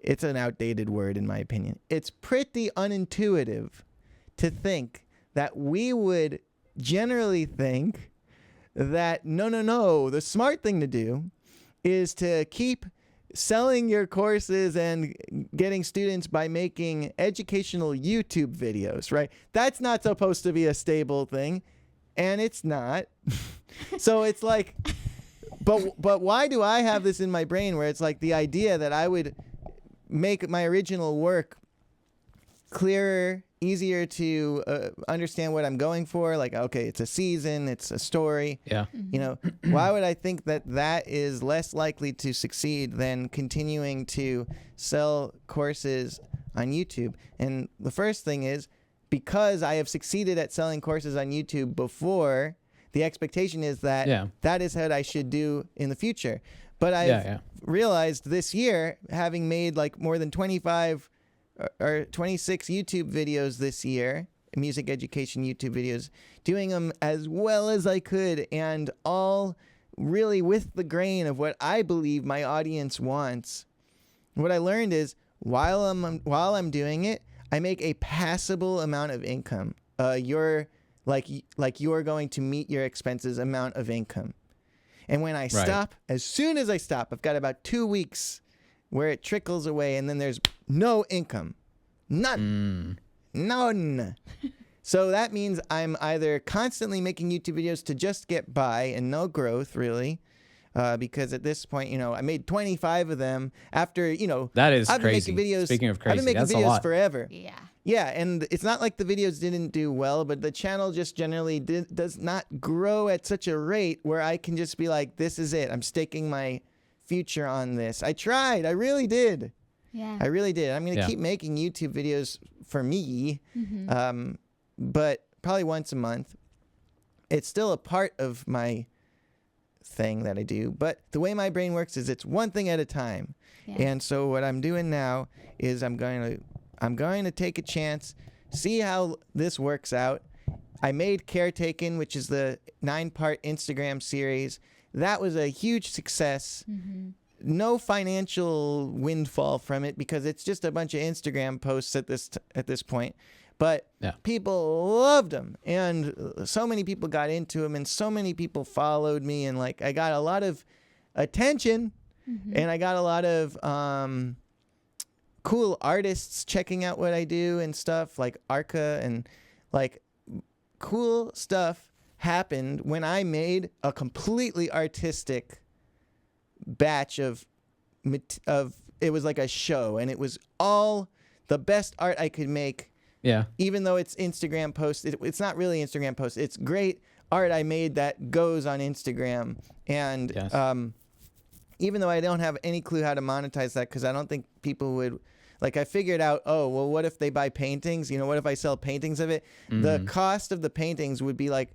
It's an outdated word in my opinion. It's pretty unintuitive to think that we would generally think that no, the smart thing to do is to keep selling your courses and getting students by making educational YouTube videos, right? That's not supposed to be a stable thing, and it's not. So it's like, but why do I have this in my brain where it's like the idea that I would make my original work clearer, easier to understand what I'm going for. Like, okay, it's a season, it's a story. Yeah. You know, why would I think that that is less likely to succeed than continuing to sell courses on YouTube? And the first thing is, because I have succeeded at selling courses on YouTube before, the expectation is that that is what I should do in the future. But I've realized this year, having made like more than 25 or 26 YouTube videos this year, music education YouTube videos, doing them as well as I could, and all really with the grain of what I believe my audience wants. What I learned is while I'm doing it, I make a passable amount of income. You're going to meet your expenses amount of income. And when I stop, as soon as I stop, I've got about 2 weeks where it trickles away, and then there's no income. None. So that means I'm either constantly making YouTube videos to just get by and no growth, really. Because at this point, you know, I made 25 of them after, you know, that is I've been crazy. making videos. Speaking of crazy, I've been making that's a videos lot. forever. Yeah. Yeah, and it's not like the videos didn't do well, but the channel just generally does not grow at such a rate where I can just be like, this is it. I'm staking my future on this. I tried. I really did. Yeah. I really did. I'm going to keep making YouTube videos for me, but probably once a month. It's still a part of my thing that I do, but the way my brain works is it's one thing at a time. Yeah. And so what I'm doing now is I'm going to take a chance, see how this works out. I made Caretaken, which is the 9-part Instagram series. That was a huge success. No financial windfall from it because it's just a bunch of Instagram posts at this point. But people loved them, and so many people got into them, and so many people followed me, and like I got a lot of attention, and I got a lot of cool artists checking out what I do and stuff, like Arca, and like cool stuff happened when I made a completely artistic batch of it was like a show, and it was all the best art I could make. Yeah. Even though it's Instagram posts, it's not really Instagram posts. It's great art I made that goes on Instagram. And even though I don't have any clue how to monetize that, because I don't think people would, like, I figured out, oh, well, what if they buy paintings? You know, what if I sell paintings of it? The cost of the paintings would be like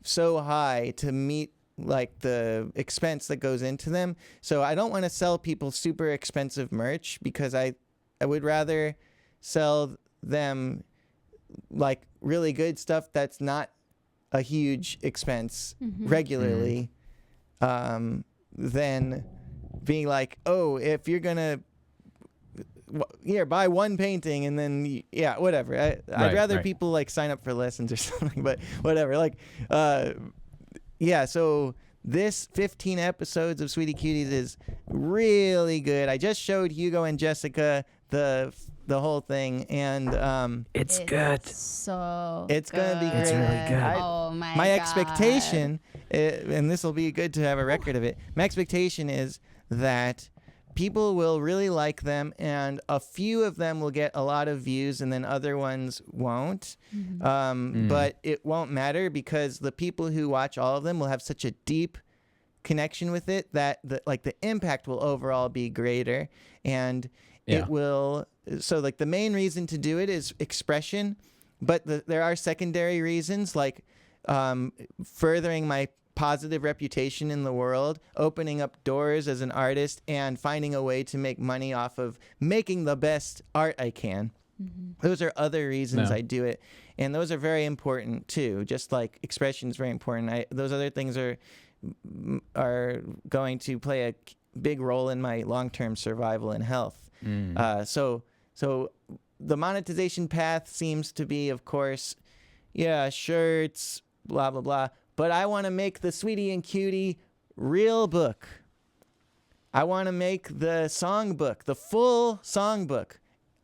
so high to meet like the expense that goes into them. So I don't want to sell people super expensive merch, because I would rather sell them like really good stuff that's not a huge expense regularly, than being like, oh, if you're gonna buy one painting and then whatever. I'd rather people like sign up for lessons or something, but whatever. Like so this 15 episodes of Sweetie Cuties is really good. I just showed Hugo and Jessica the whole thing, and it's good. So it's gonna be great. It's really good. Oh my My God. expectation, and this will be good to have a record of it. My expectation is that people will really like them, and a few of them will get a lot of views, and then other ones won't. But it won't matter, because the people who watch all of them will have such a deep connection with it that the impact will overall be greater, and it will. So like the main reason to do it is expression, but there are secondary reasons, like furthering my positive reputation in the world, opening up doors as an artist, and finding a way to make money off of making the best art I can. Those are other reasons I do it, and those are very important too. Just like expression is very important. Those other things are going to play a big role in my long-term survival and health. So the monetization path seems to be, of course, shirts, blah, blah, blah. But I want to make the Sweetie and Cutie real book. I want to make the songbook, the full songbook,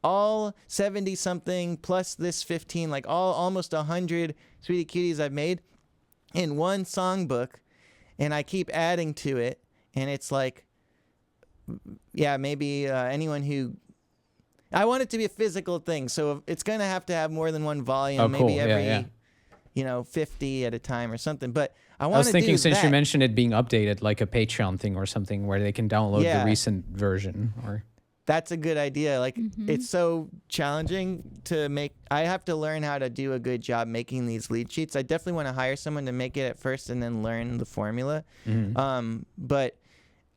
all 70-something plus this 15, like almost 100 Sweetie Cuties I've made in one songbook, and I keep adding to it. And it's like, maybe anyone who I want it to be a physical thing, so it's gonna have to have more than one volume, Oh, cool. maybe every Yeah. 50 at a time or something. But I I want was to thinking do since that. you mentioned it being updated, like a Patreon thing or something where they can download Yeah. the recent version. Or That's a good idea. Like Mm-hmm. it's so challenging to make. I have to learn how to do a good job making these lead sheets. I definitely want to hire someone to make it at first and then learn the formula. But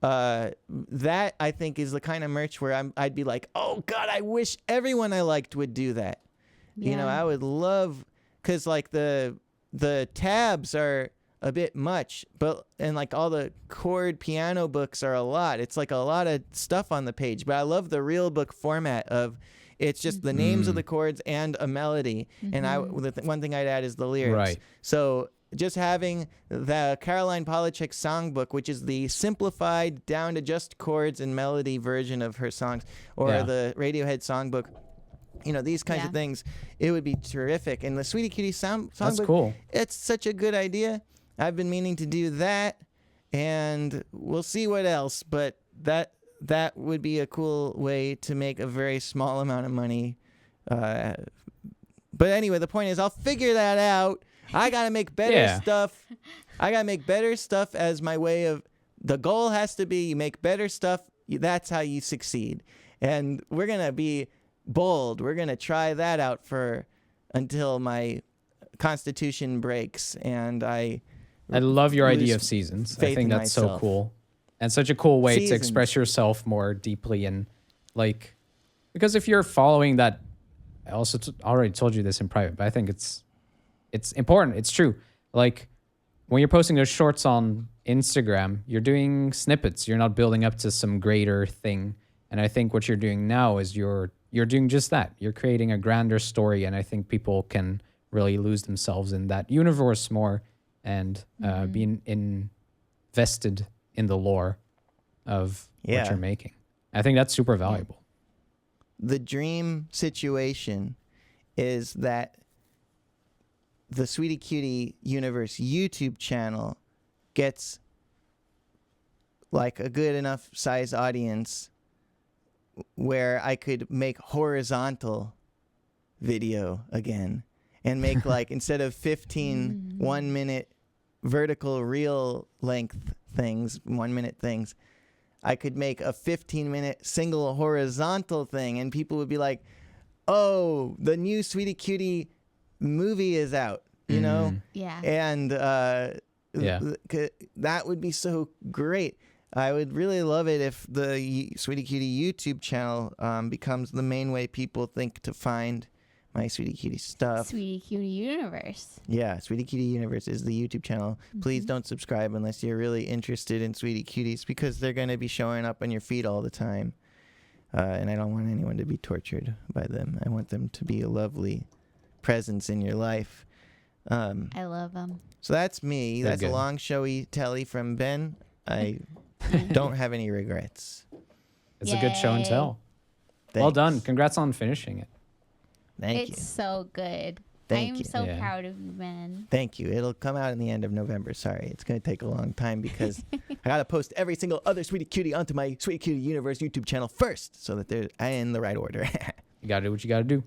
that I think is the kind of merch where I'd be like, oh God, I wish everyone I liked would do that. You know, Yeah. I would love, cause like the tabs are a bit much, and like all the chord piano books are a lot. It's like a lot of stuff on the page, but I love the real book format of it's just the names of the chords and a melody. And one thing I'd add is the lyrics. Right. So just having the Caroline Polachek songbook, which is the simplified down to just chords and melody version of her songs, or Yeah. the Radiohead songbook, these kinds of Yeah. things, it would be terrific. And the Sweetie Cutie songbook, That's cool. it's such a good idea. I've been meaning to do that, and we'll see what else. But that would be a cool way to make a very small amount of money. But anyway, the point is, I'll figure that out. I gotta make better Yeah. stuff. I gotta make better stuff as my way of. The goal has to be you make better stuff. That's how you succeed. And we're gonna be bold. We're gonna try that out until my constitution breaks and I love your idea lose of seasons. I faith think in that's so myself. cool. And such a cool way to Seasons. express yourself more deeply. And like, because if you're following that, I also already told you this in private, but I think it's important. It's true. Like when you're posting those shorts on Instagram, you're doing snippets. You're not building up to some greater thing. And I think what you're doing now is you're doing just that. You're creating a grander story. And I think people can really lose themselves in that universe more and being invested in the lore of what Yeah. you're making. I think that's super valuable. The dream situation is that the Sweetie Cutie Universe YouTube channel gets like a good enough size audience where I could make horizontal video again and make like instead of 15 1-minute vertical reel length things, 1-minute things, I could make a 15-minute single horizontal thing and people would be like, oh, the new Sweetie Cutie movie is out, you know? Yeah. And Yeah. that would be so great. I would really love it if the Sweetie Cutie YouTube channel becomes the main way people think to find my Sweetie Cutie stuff. Sweetie Cutie Universe. Yeah, Sweetie Cutie Universe is the YouTube channel. Please don't subscribe unless you're really interested in Sweetie Cuties because they're going to be showing up on your feed all the time. And I don't want anyone to be tortured by them. I want them to be a lovely presence in your life. I love them. So that's me. They're That's a good. long, showy telly from Ben. I don't have any regrets. It's a good show and Yay. tell. Well Thanks. done. Congrats on finishing it. Thank It's you. so good. Thank I'm you. so Yeah. proud of you, man. Thank you. It'll come out in the end of November. Sorry, it's going to take a long time because I got to post every single other Sweetie Cutie onto my Sweetie Cutie Universe YouTube channel first so that they're in the right order. You got to do what you got to do.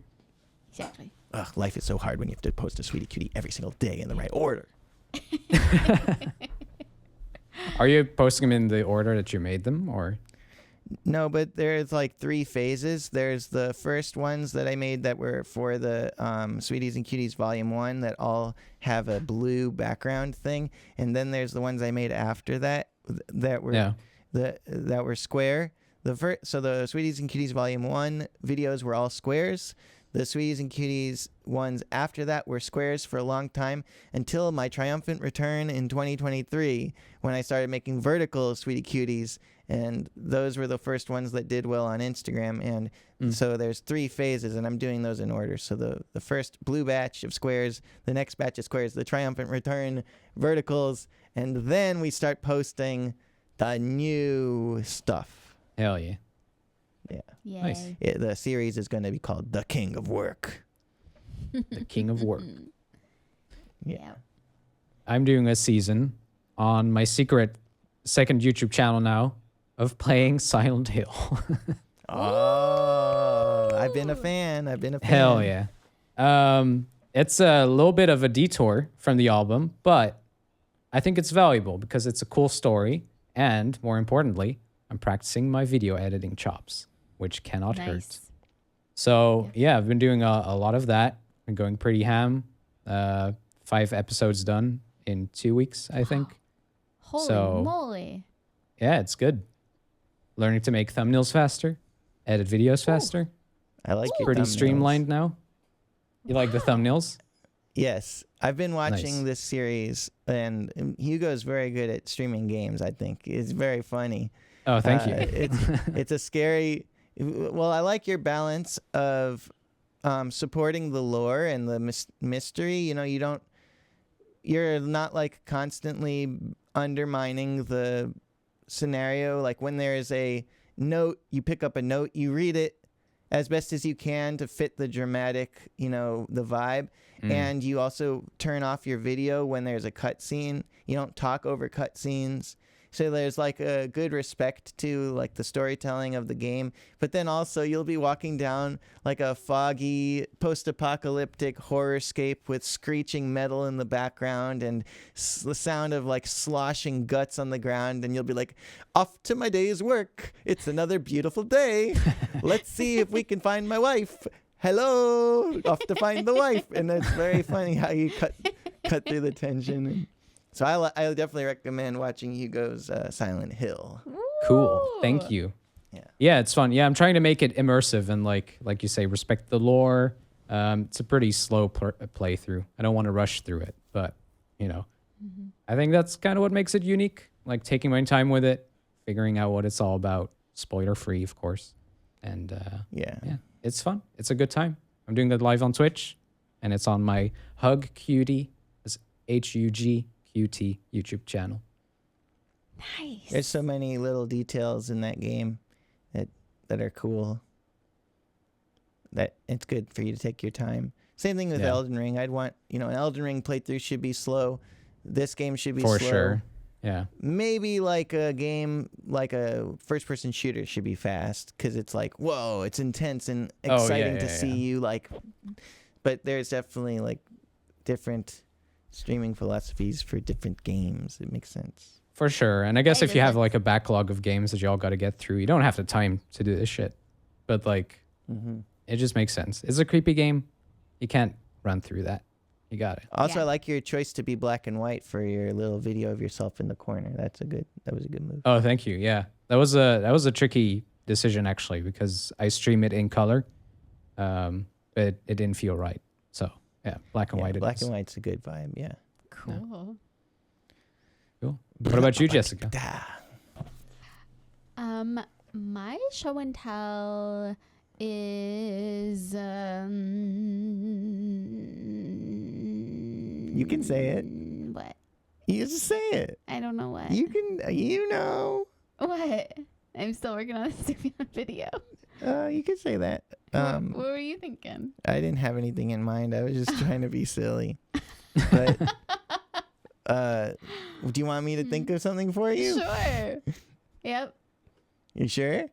Exactly. Ugh, life is so hard when you have to post a Sweetie Cutie every single day in the right order. Are you posting them in the order that you made them, or? No, but there's like 3 phases. There's the first ones that I made that were for the Sweeties and Cuties Volume 1 that all have a blue background thing. And then there's the ones I made after that that were Yeah. that were square. So the Sweeties and Cuties Volume 1 videos were all squares. The Sweeties and Cuties ones after that were squares for a long time until my triumphant return in 2023 when I started making vertical Sweetie Cuties. And those were the first ones that did well on Instagram. And so there's 3 phases, and I'm doing those in order. So the first blue batch of squares, the next batch of squares, the triumphant return verticals, and then we start posting the new stuff. Hell yeah. Yeah. Yay. Nice. The series is going to be called The King of Work. The king of work. Yeah. I'm doing a season on my secret second YouTube channel now of playing Silent Hill. Oh, I've been a fan. I've been a fan. Hell yeah. It's a little bit of a detour from the album, but I think it's valuable because it's a cool story. And more importantly, I'm practicing my video editing chops, which cannot hurt. Nice. So yeah, I've been doing a lot of that. Been going pretty ham. 5 episodes done in 2 weeks, I think. Holy So- moly. Yeah, it's good. Learning to make thumbnails faster, edit videos faster. I like your Pretty thumbnails. streamlined now. You like the thumbnails? Yes, I've been watching Nice. this series, and Hugo's very good at streaming games. I think it's very funny. Oh, thank you. It's a scary. Well, I like your balance of supporting the lore and the mystery. You know, you're not like constantly undermining the scenario. Like when there is a note, you pick up a note, you read it as best as you can to fit the dramatic, the vibe. And you also turn off your video when there's a cutscene. You don't talk over cutscenes. So there's like a good respect to like the storytelling of the game. But then also you'll be walking down like a foggy post-apocalyptic horrorscape with screeching metal in the background and the sound of like sloshing guts on the ground. And you'll be like, off to my day's work. It's another beautiful day. Let's see if we can find my wife. Hello, off to find the wife. And it's very funny how you cut through the tension. So I definitely recommend watching Hugo's Silent Hill. Cool. Thank Ooh. you. Yeah. Yeah, it's fun. Yeah, I'm trying to make it immersive and like you say, respect the lore. It's a pretty slow playthrough. I don't want to rush through it, but I think that's kind of what makes it unique. Like taking my time with it, figuring out what it's all about. Spoiler free, of course. And Yeah. it's fun. It's a good time. I'm doing that live on Twitch, and it's on my Hug Cutie, it's HUGQT YouTube channel. Nice. There's so many little details in that game that are cool. That it's good for you to take your time. Same thing with Yeah. Elden Ring. I'd want, an Elden Ring playthrough should be slow. This game should be For slow. sure. Yeah. Maybe like a game, like a first-person shooter should be fast because it's like, whoa, it's intense and Oh, yeah, exciting to yeah, see yeah. you like. But there's definitely like different streaming philosophies for different games. It makes sense. For sure. And I guess Hey, if you there's have like a backlog of games that you all got to get through, you don't have the time to do this shit. But like, Mm-hmm. it just makes sense. It's a creepy game. You can't run through that. You got it. Also, Yeah. I like your choice to be black and white for your little video of yourself in the corner. That was a good move. Oh, thank you. Yeah. That was a tricky decision actually because I stream it in color. But it didn't feel right. So yeah, black and white. Black and white's a good vibe. Yeah. Cool. Cool. What about you, Jessica? My show and tell is You can say it. What? You just say it. I don't know what. You can. What? I'm still working on a stupid video. You can say that. What were you thinking? I didn't have anything in mind. I was just trying to be silly. But do you want me to think of something for you? Sure. Yep. You sure?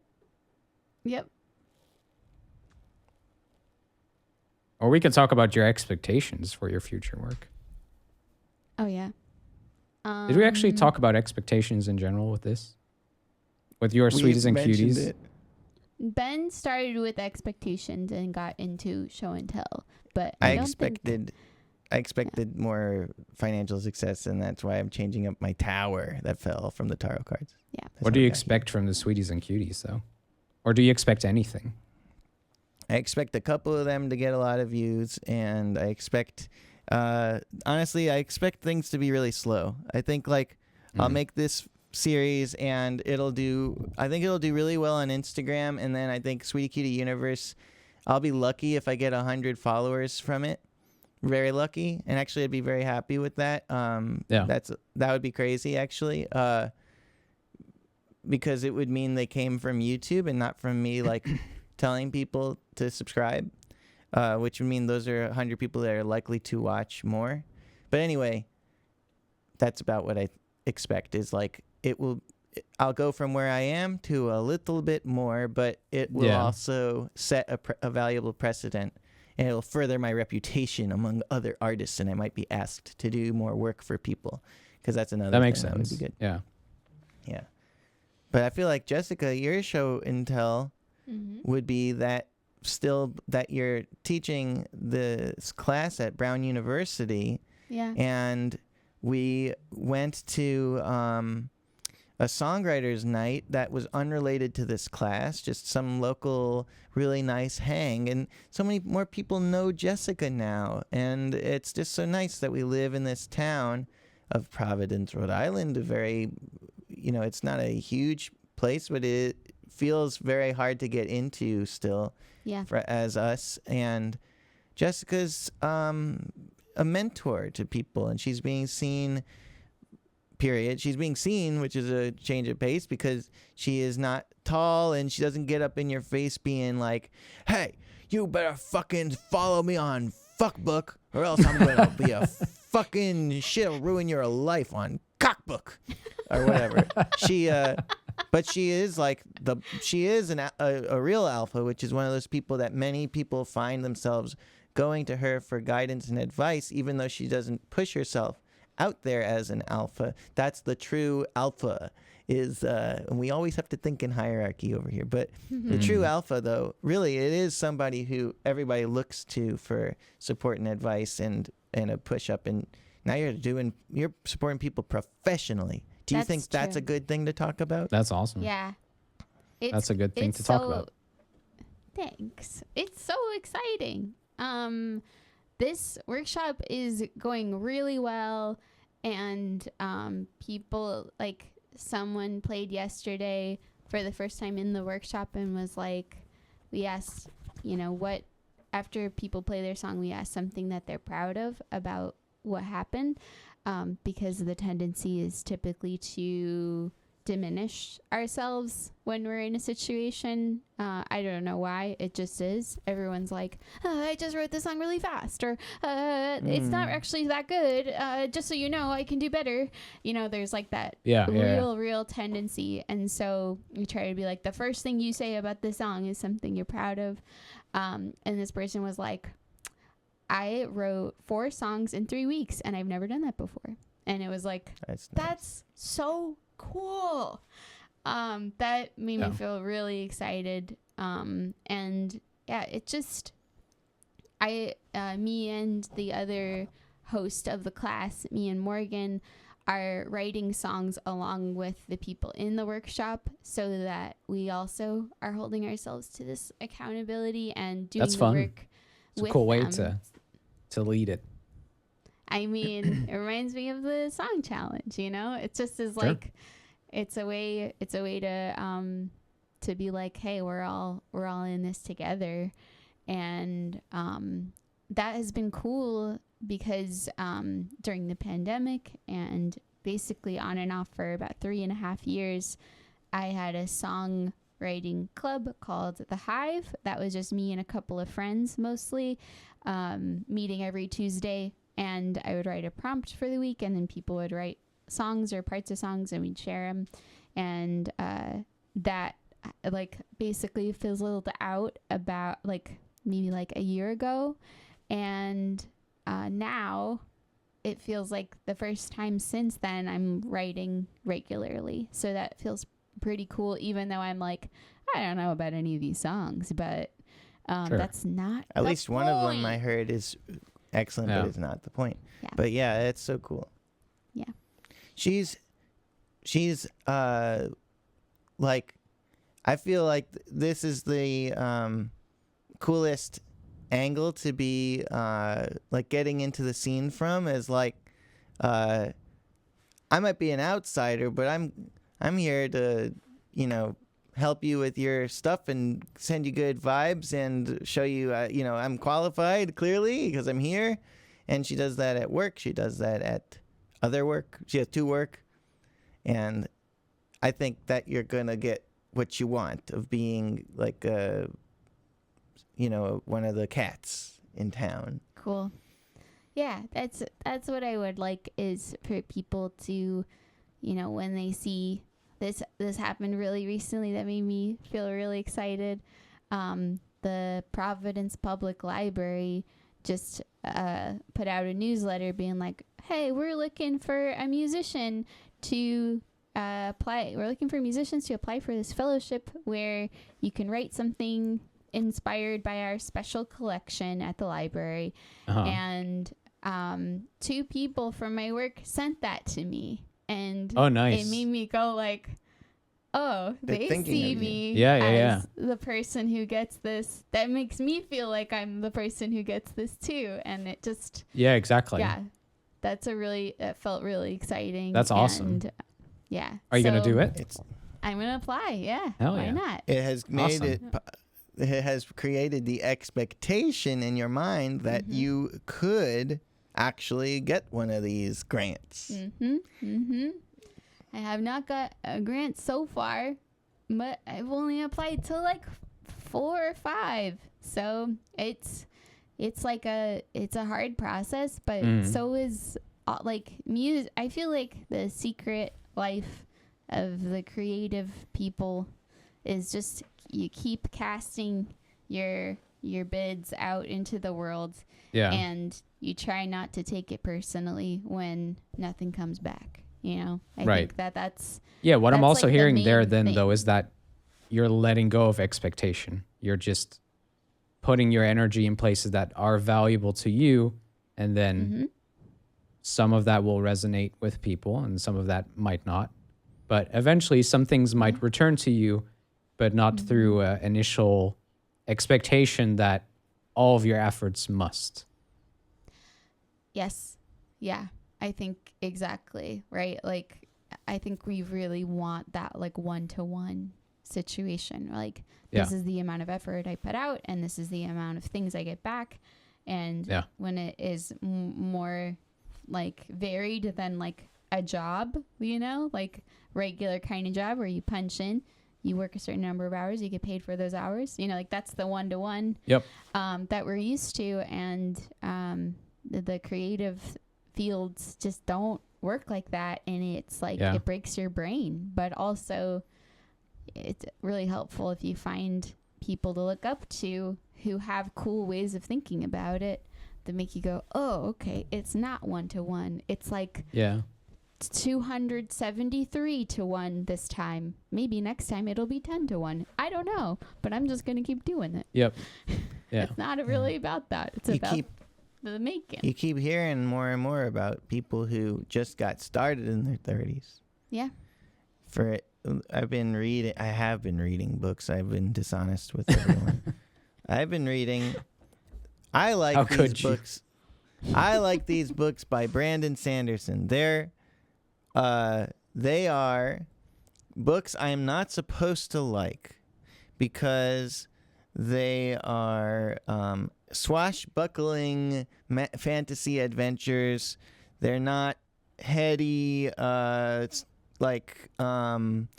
Yep. Or we could talk about your expectations for your future work. Oh yeah. Did we actually talk about expectations in general with this? With your We sweeties and mentioned cuties? it. Ben started with expectations and got into show and tell, but I don't think- expected more financial success, and that's why I'm changing up my tower that fell from the tarot cards. Yeah. That's What do I you got here. expect from the sweeties and cuties, though? Or do you expect anything? I expect a couple of them to get a lot of views, and I expect, honestly, I expect things to be really slow. I think I'll make this series, and I think it'll do really well on Instagram, and then I think Sweetie Cutie Universe, I'll be lucky if I get 100 followers from it. Very lucky, and actually, I'd be very happy with that. Yeah. That would be crazy, actually. Because it would mean they came from YouTube and not from me telling people to subscribe, which would mean those are 100 people that are likely to watch more. But anyway, that's about what I expect is I'll go from where I am to a little bit more, but it will Yeah. also set a valuable precedent, and it will further my reputation among other artists, and I might be asked to do more work for people, because that's another That makes thing that would sense. be good. Yeah. Yeah. But I feel like, Jessica, your show and tell would be that still that you're teaching this class at Brown University, Yeah. and we went to a songwriters night that was unrelated to this class, just some local really nice hang, and so many more people know Jessica now, and it's just so nice that we live in this town of Providence, Rhode Island, a very, it's not a huge place, but it feels very hard to get into still Yeah. as us. And Jessica's a mentor to people, and she's being seen, period. She's being seen, which is a change of pace, because she is not tall, and she doesn't get up in your face being like, hey, you better fucking follow me on Fuckbook, or else I'm gonna be a fucking shit'll ruin your life on Cockbook, or whatever. But she is like she is a real alpha, which is one of those people that many people find themselves going to her for guidance and advice, even though she doesn't push herself out there as an alpha. That's the true alpha. And we always have to think in hierarchy over here, but the true alpha, though, really it is somebody who everybody looks to for support and advice and a push up. And now you're supporting people professionally. Do you That's think that's true. a good thing to talk about? That's awesome. Yeah. That's a good thing to talk about. Thanks. It's so exciting. This workshop is going really well, and people, like, someone played yesterday for the first time in the workshop and was like, we asked, what, after people play their song, we asked something that they're proud of about what happened, because the tendency is typically to diminish ourselves when we're in a situation. I don't know why, it just is. Everyone's like, I just wrote this song really fast, or it's not actually that good, just so you know, I can do better. There's like that real tendency. And so we try to be like, the first thing you say about this song is something you're proud of. And this person was like, I wrote 4 songs in 3 weeks, and I've never done that before. And it was like, that's so cool. That made me feel really excited. And yeah, it just, me and the other host of the class, me and Morgan, are writing songs along with the people in the workshop, so that we also are holding ourselves to this accountability and doing That's the fun. work. It's a with cool way them. to lead it. I mean, it reminds me of the song challenge, It just is like, it's a way to be like, hey, we're all in this together. And that has been cool because during the pandemic and basically on and off for about 3.5 years, I had a songwriting club called The Hive. That was just me and a couple of friends mostly, meeting every Tuesday. And I would write a prompt for the week, and then people would write songs or parts of songs, and we'd share them. And that, like, basically fizzled out about, like, maybe like a year ago. And now it feels like the first time since then I'm writing regularly. So that feels pretty cool, even though I'm like, I don't know about any of these songs, but that's not At the least one of them I point. heard is excellent, but it's not the point. Yeah. But yeah, it's so cool. Yeah. She's like, I feel like this is the coolest angle to be like getting into the scene from, is like I might be an outsider, but I'm here to help you with your stuff and send you good vibes and show you I'm qualified clearly because I'm here. And she does that at work, she does that at other work, she has 2 work, and I think that you're gonna get what you want of being like one of the cats in town. Cool. Yeah, that's what I would like, is for people to, when they see this happened really recently that made me feel really excited. The Providence Public Library just put out a newsletter being like, hey, we're looking for a musician to apply. We're looking for musicians to apply for this fellowship where you can write something inspired by our special collection at the library. And 2 people from my work sent that to me. And Oh, nice. it made me go like, oh, They're they thinking see of you. me Yeah. as the person who gets this. That makes me feel like I'm the person who gets this too. And it just, Yeah, exactly. yeah, it felt really exciting. That's awesome. And, yeah. Are you going to So do it? It's I'm going to apply. Yeah. Hell Why yeah. not? it has made Awesome. it has created the expectation in your mind that you could actually get one of these grants. I have not got a grant so far, but I've only applied to like 4 or 5. So it's a hard process, but so is like music. I feel like the secret life of the creative people is just you keep casting your bids out into the world, Yeah. and you try not to take it personally when nothing comes back. You know, I Right. think that's Yeah, what I'm That's, also like, the hearing there main then thing. though is that you're letting go of expectation. You're just putting your energy in places that are valuable to you, and then some of that will resonate with people and some of that might not. But eventually some things might return to you, but not through an initial expectation that all of your efforts must. yes, yeah. I think exactly right. Like I think we really want that like 1-to-1 situation. Like this is the amount of effort I put out, and this is the amount of things I get back. And when it is more like varied than like a job, you know, like regular kind of job where you punch in, you work a certain number of hours, you get paid for those hours, you know, like that's the 1-to-1 Yep. that we're used to. And the creative fields just don't work like that, and it's like it breaks your brain. But also it's really helpful if you find people to look up to who have cool ways of thinking about it that make you go, oh, okay, it's not 1-to-1, it's like 273-to-1 this time. Maybe next time it'll be 10-to-1. I don't know, but I'm just gonna keep doing it. Yep. Yeah. It's not really about that. It's about the making. You keep hearing more and more about people who just got started in their 30s. Yeah. I have been reading books. I've been dishonest with everyone. I've been reading. I like How these could you? books. I like these books by Brandon Sanderson. They are books I am not supposed to like because they are swashbuckling fantasy adventures. They're not heady, it's like Twin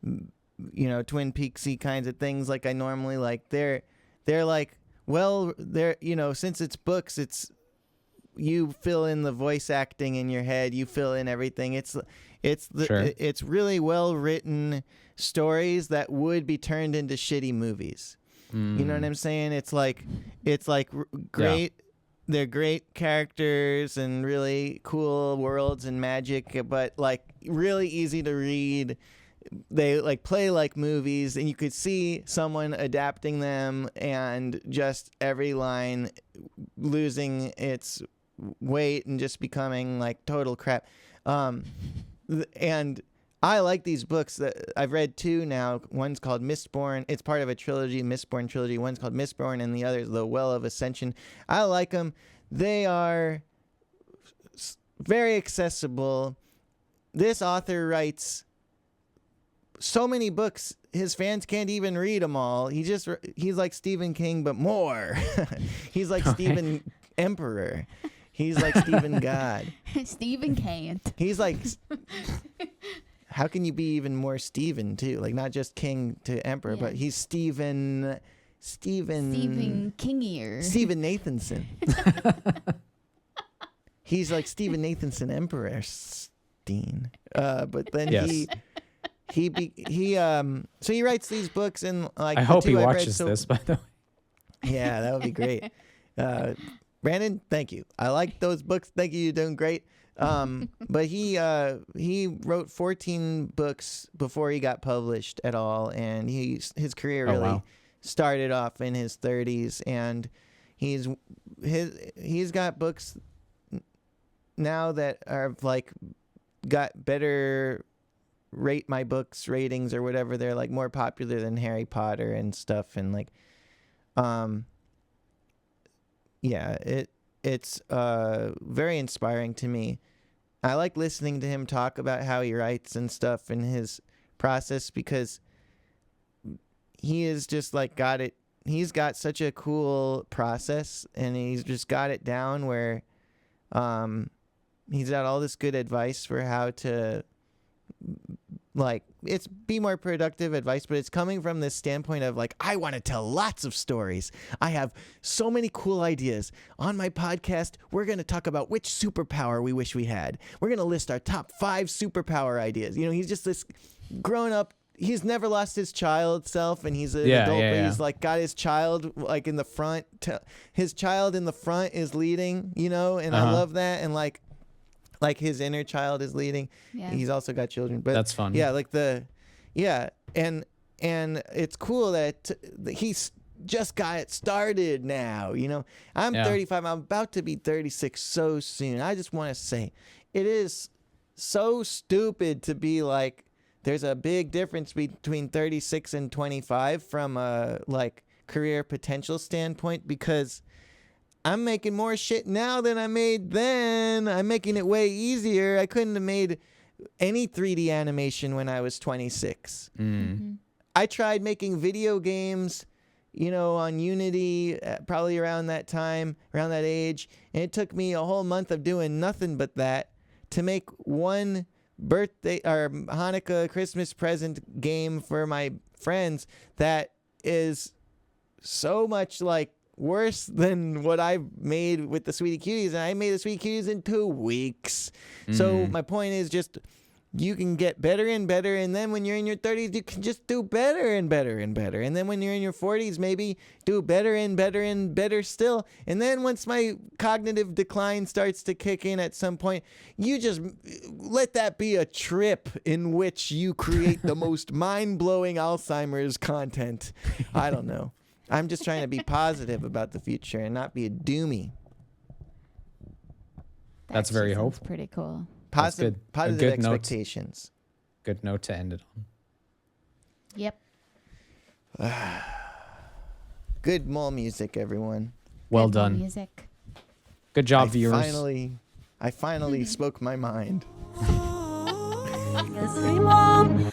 Peaksy kinds of things like I normally like. They're like, well, since it's books, it's you fill in the voice acting in your head, you fill in everything. It's really well written stories that would be turned into shitty movies. You know what I'm saying? It's like great. Yeah. They're great characters and really cool worlds and magic, but like really easy to read. They like play like movies, and you could see someone adapting them and just every line losing its weight and just becoming like total crap. And I like these books. That I've read 2 now. One's called Mistborn. It's part of a trilogy, Mistborn trilogy. One's called Mistborn, and the other is The Well of Ascension. I like them. They are very accessible. This author writes so many books, his fans can't even read them all. He's like Stephen King, but more. He's like Stephen Emperor. He's like Stephen God. Stephen can't. He's like... How can you be even more Stephen too? Like not just king to emperor, but he's Stephen Kingier. Stephen Nathanson. He's like Stephen Nathanson Emperor Steen. But then so he writes these books, and like I the hope two he I've read watches this, by the way. Yeah, that would be great. Brandon, thank you. I like those books. Thank you. You're doing great. But he wrote 14 books before he got published at all, and his career really wow. started off in his 30s, and he's got books now that are like got better rate my books ratings or whatever. They're like more popular than Harry Potter and stuff, and like yeah, it's very inspiring to me. I like listening to him talk about how he writes and stuff and his process, because he is just like got it. He's got such a cool process, and he's just got it down where he's got all this good advice for how to like it's be more productive advice, but it's coming from this standpoint of like, I want to tell lots of stories. I have so many cool ideas. On my podcast, we're going to talk about which superpower we wish we had. We're going to list our top 5 superpower ideas. You know, he's just this grown up. He's never lost his child self, and he's an adult, but he's like got his child like in the front. His child in the front is leading, you know, and I love that. And like his inner child is leading. Yeah. He's also got children, but That's fun. Yeah, like and it's cool that he's just got it started now. You know, I'm 35. I'm about to be 36 so soon. I just want to say, it is so stupid to be like, there's a big difference between 36 and 25 from a like career potential standpoint, because I'm making more shit now than I made then. I'm making it way easier. I couldn't have made any 3D animation when I was 26. I tried making video games, you know, on Unity, probably around that time, around that age. And it took me a whole month of doing nothing but that to make one birthday or Hanukkah Christmas present game for my friends that is so much like worse than what I made with the Sweetie Cuties, and I made the Sweetie Cuties in 2 weeks. So my point is just, you can get better and better, and then when you're in your 30s, you can just do better and better and better, and then when you're in your 40s, maybe do better and better and better still, and then once my cognitive decline starts to kick in at some point, you just let that be a trip in which you create the most mind-blowing Alzheimer's content. I don't know. I'm just trying to be positive about the future and not be a doomy. That's very actually sounds hopeful. pretty cool. Positive, good. A positive good note. expectations. Good note to end it on. Yep. Good mole music, everyone. Well Good done. Music. Good job, I viewers. finally spoke my mind. Mom.